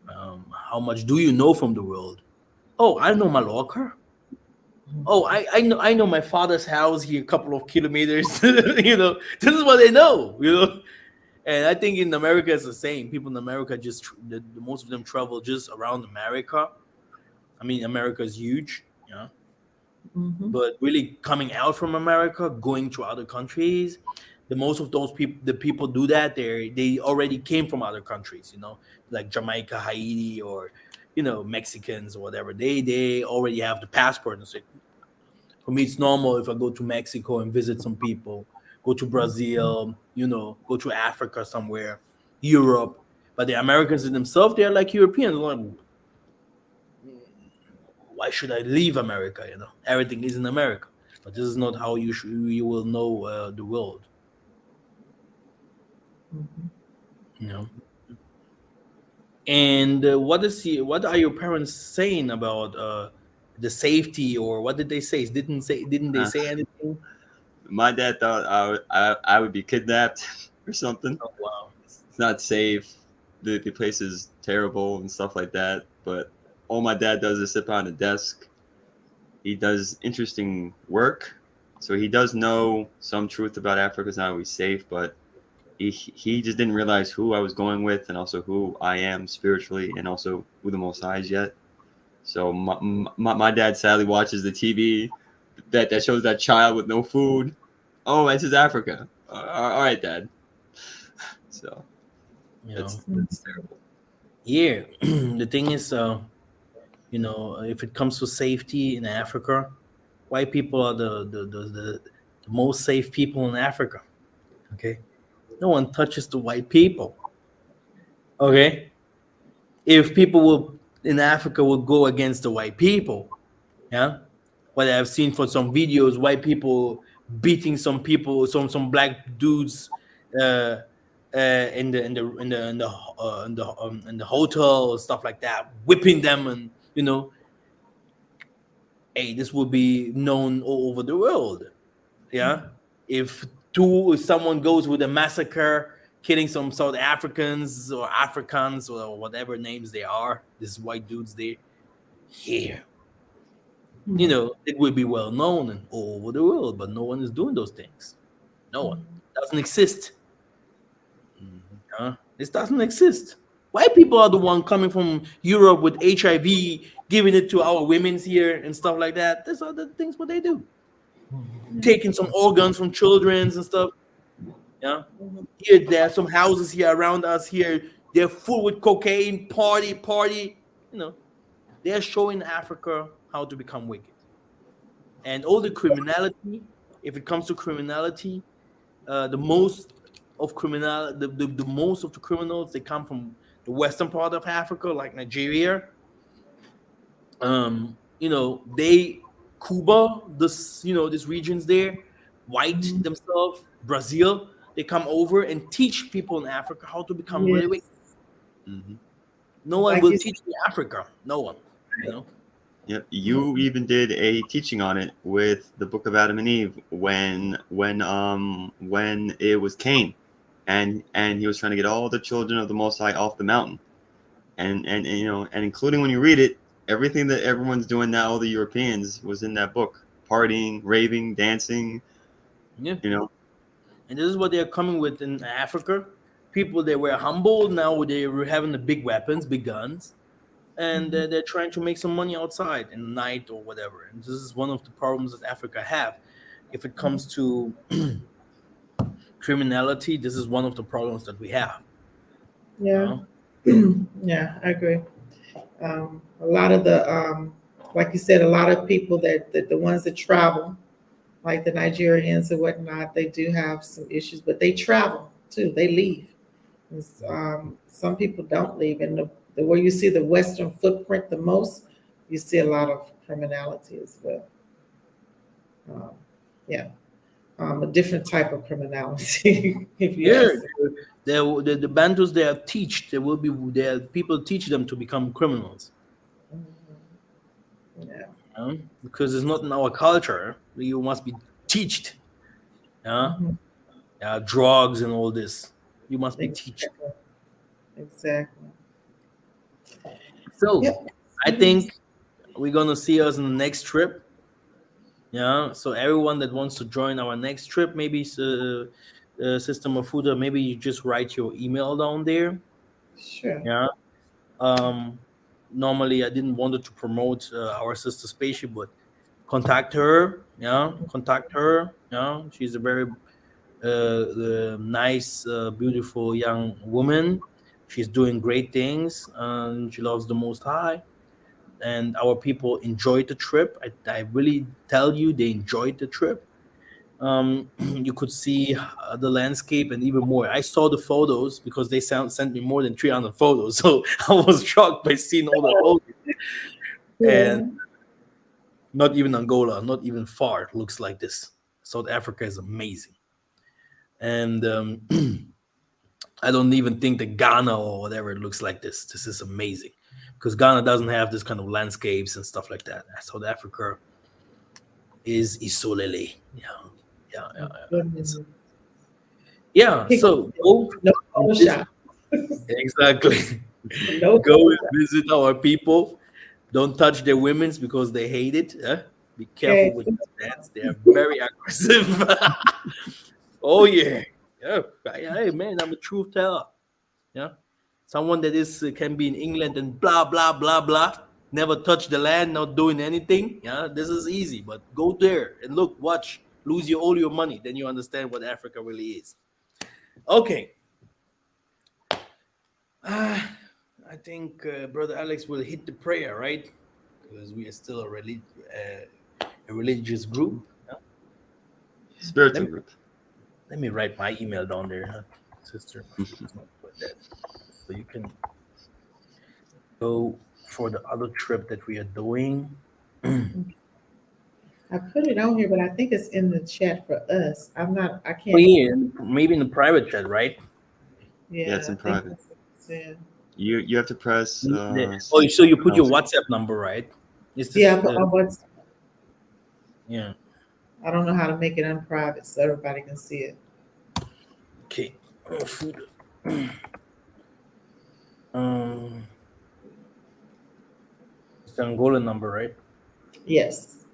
Speaker 1: how much do you know from the world? Oh, I know Mallorca. Oh, I know my father's house here, a couple of kilometers. This is what they know. And I think in America it's the same. People in America the most of them travel just around America. I mean, America is huge, yeah.
Speaker 2: Mhm.
Speaker 1: But really coming out from America, going to other countries, the most of those people, the people do that. They already came from other countries, like Jamaica, Haiti, or Mexicans or whatever. They already have the passport and say, for me, it's normal if I go to Mexico and visit some people, go to Brazil, go to Africa somewhere, Europe. But the Americans in themselves, they're like Europeans. Like, why should I leave America? Everything is in America. But this is not how you will know the world.
Speaker 2: Mhm.
Speaker 1: You know. And what are your parents saying about the safety, or what did they say? Didn't they
Speaker 3: Uh,
Speaker 1: say anything?
Speaker 3: my dad thought I would be kidnapped or something.
Speaker 1: Oh wow.
Speaker 3: It's not safe. The place is terrible and stuff like that. But all my dad does is sit behind a desk. He does interesting work, so he does know some truth about Africa. It's not always safe, but he just didn't realize who I was going with, and also who I am spiritually, and also who the Most High is yet. So my dad sadly watches the TV that shows that child with no food. Oh, this is Africa. All right, Dad. So
Speaker 1: You know.
Speaker 3: that's terrible.
Speaker 1: Yeah. The thing is, if it comes to safety in Africa, white people are the most safe people in Africa. Okay, no one touches the white people. Okay, if people will in Africa will go against the white people, yeah. What I've seen for some videos, white people beating some people, some black dudes, uh, in the hotel and stuff like that, whipping them, and hey, this will be known all over the world. Yeah, if someone goes with a massacre, killing some South Africans or Africans or whatever names they are, these white dudes there, here,
Speaker 2: Mhm.
Speaker 1: it will be well known and all over the world. But no one is doing those things. No one. Doesn't exist.
Speaker 3: Mhm.
Speaker 1: This doesn't exist. White people are the one coming from Europe with HIV, giving it to our women's here and stuff like that. These are the things what they do. Taking some organs from children's and stuff. Yeah. Here, there are some houses here around us here. They're full with cocaine, party, party. They're showing Africa how to become wicked. And all the criminality, if it comes to criminality, the most of criminal the most of the criminals, they come from the western part of Africa, like Nigeria. They Cuba, this these regions there, white
Speaker 2: Mhm.
Speaker 1: themselves, Brazil, they come over and teach people in Africa how to become really rich.
Speaker 2: Yes.
Speaker 3: Hmm.
Speaker 1: No one
Speaker 2: Like
Speaker 1: will
Speaker 2: you
Speaker 1: teach me Africa. No one. You know.
Speaker 3: Yep. You even did a teaching on it with the Book of Adam and Eve when it was Cain, and he was trying to get all the children of the Most High off the mountain, and and including when you read it, everything that everyone's doing now, all the Europeans, was in that book: partying, raving, dancing.
Speaker 1: Yeah.
Speaker 3: You know.
Speaker 1: And this is what they're coming with in Africa. People, they were humble. Now they were having the big weapons, big guns, and
Speaker 2: Mhm.
Speaker 1: they're trying to make some money outside in the night or whatever. And this is one of the problems that Africa have. If it comes to criminality, this is one of the problems that we have.
Speaker 2: Yeah.
Speaker 1: Uh,
Speaker 2: Yeah, I agree. A lot of the, like you said, a lot of people that the ones that travel, like the Nigerians and whatnot, they do have some issues, but they travel too. They leave. Some people don't leave, and the where you see the Western footprint the most, you see a lot of criminality as well. Um, yeah, a different type of criminality, if you
Speaker 1: yeah,
Speaker 2: ask me.
Speaker 1: the Bantus, they are teach. There will be there people teach them to become criminals.
Speaker 2: Mhm. Yeah.
Speaker 1: Because it's not in our culture. You must be taught. Yeah,
Speaker 2: Mhm.
Speaker 1: drugs and all this. You must be taught.
Speaker 2: Exactly. Exactly.
Speaker 1: So
Speaker 2: Yep.
Speaker 1: I
Speaker 2: It is.
Speaker 1: think we're gonna see us in the next trip. Yeah. So everyone that wants to join our next trip, maybe System of Food, maybe you just write your email down there.
Speaker 2: Sure.
Speaker 1: Yeah. Um. Normally, I didn't want to promote our sister Spaceship, but contact her. Yeah. Contact her. Yeah. She's a very nice, beautiful young woman. She's doing great things, and she loves the Most High. And our people enjoyed the trip. I really tell you, they enjoyed the trip. You could see the landscape and even more. I saw the photos because they sent me more than 300 photos, so I was shocked by seeing all the photos. And
Speaker 2: Yeah.
Speaker 1: not even Angola, not even far, looks like this. South Africa is amazing, and I don't even think that Ghana or whatever looks like this. This is amazing because Ghana doesn't have this kind of landscapes and stuff like that. South Africa is Isolele. Yeah, yeah, yeah, yeah. It's
Speaker 2: Goodness.
Speaker 1: yeah.
Speaker 2: Picture.
Speaker 1: So go
Speaker 2: No
Speaker 1: and visit.
Speaker 2: Photoshop.
Speaker 1: Exactly.
Speaker 2: No
Speaker 1: Go and
Speaker 2: Photoshop.
Speaker 1: visit our people. Don't touch their women's because they hate it. Be careful
Speaker 2: Okay.
Speaker 1: with their dance. They are very aggressive. Oh yeah, yeah. Hey man, I'm a truth teller. Yeah. Someone that is can be in England and blah blah blah blah, never touch the land, not doing anything. Yeah, this is easy, but go there and look, watch, lose all your money, then you understand what Africa really is. Okay, I think brother Alex will hit the prayer, right? Because we are still a religious group. Yeah? Let
Speaker 3: Spiritual
Speaker 1: me
Speaker 3: group.
Speaker 1: let me write my email down there, huh? Sister. Put that so you can go for the other trip that we are doing.
Speaker 2: I put it on here, but I think it's in the chat for us. I'm not. I
Speaker 1: Oh
Speaker 2: can't.
Speaker 1: yeah, maybe in the private chat, right?
Speaker 3: Yeah,
Speaker 2: Yeah,
Speaker 3: it's
Speaker 2: I
Speaker 3: in
Speaker 2: think
Speaker 3: private.
Speaker 2: that's what it said.
Speaker 3: You have to press
Speaker 1: Oh, so you put your
Speaker 3: else.
Speaker 1: WhatsApp number, right? Is
Speaker 2: Yeah,
Speaker 1: this?
Speaker 2: but what's
Speaker 1: Yeah.
Speaker 2: I don't know how to make it unprivate so everybody can see it.
Speaker 1: Okay. Oh, food. Um, it's the Angola number, right?
Speaker 2: Yes.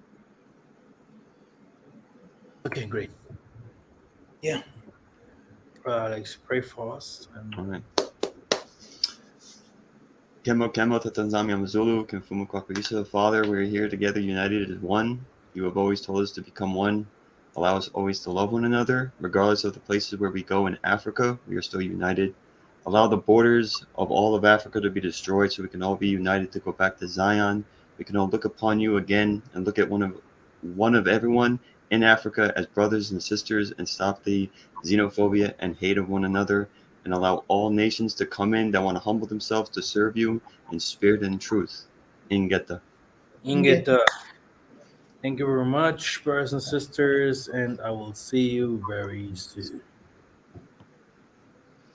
Speaker 1: Okay, great. Yeah. Alex, pray for us.
Speaker 3: All right. Kemo Kemo Tatanzami Zulu, Kenfumu Kwakugisa. Father, we are here together, united as one. You have always told us to become one. Allow us always to love one another, regardless of the places where we go in Africa. We are still united. Allow the borders of all of Africa to be destroyed, so we can all be united to go back to Zion. We can all look upon you again and look at one of everyone in Africa as brothers and sisters and stop the xenophobia and hate of one another and allow all nations to come in that want to humble themselves to serve you in spirit and truth. Ingeta.
Speaker 2: Get
Speaker 1: Ingeta, thank you very much, brothers and sisters, and I will see you very soon.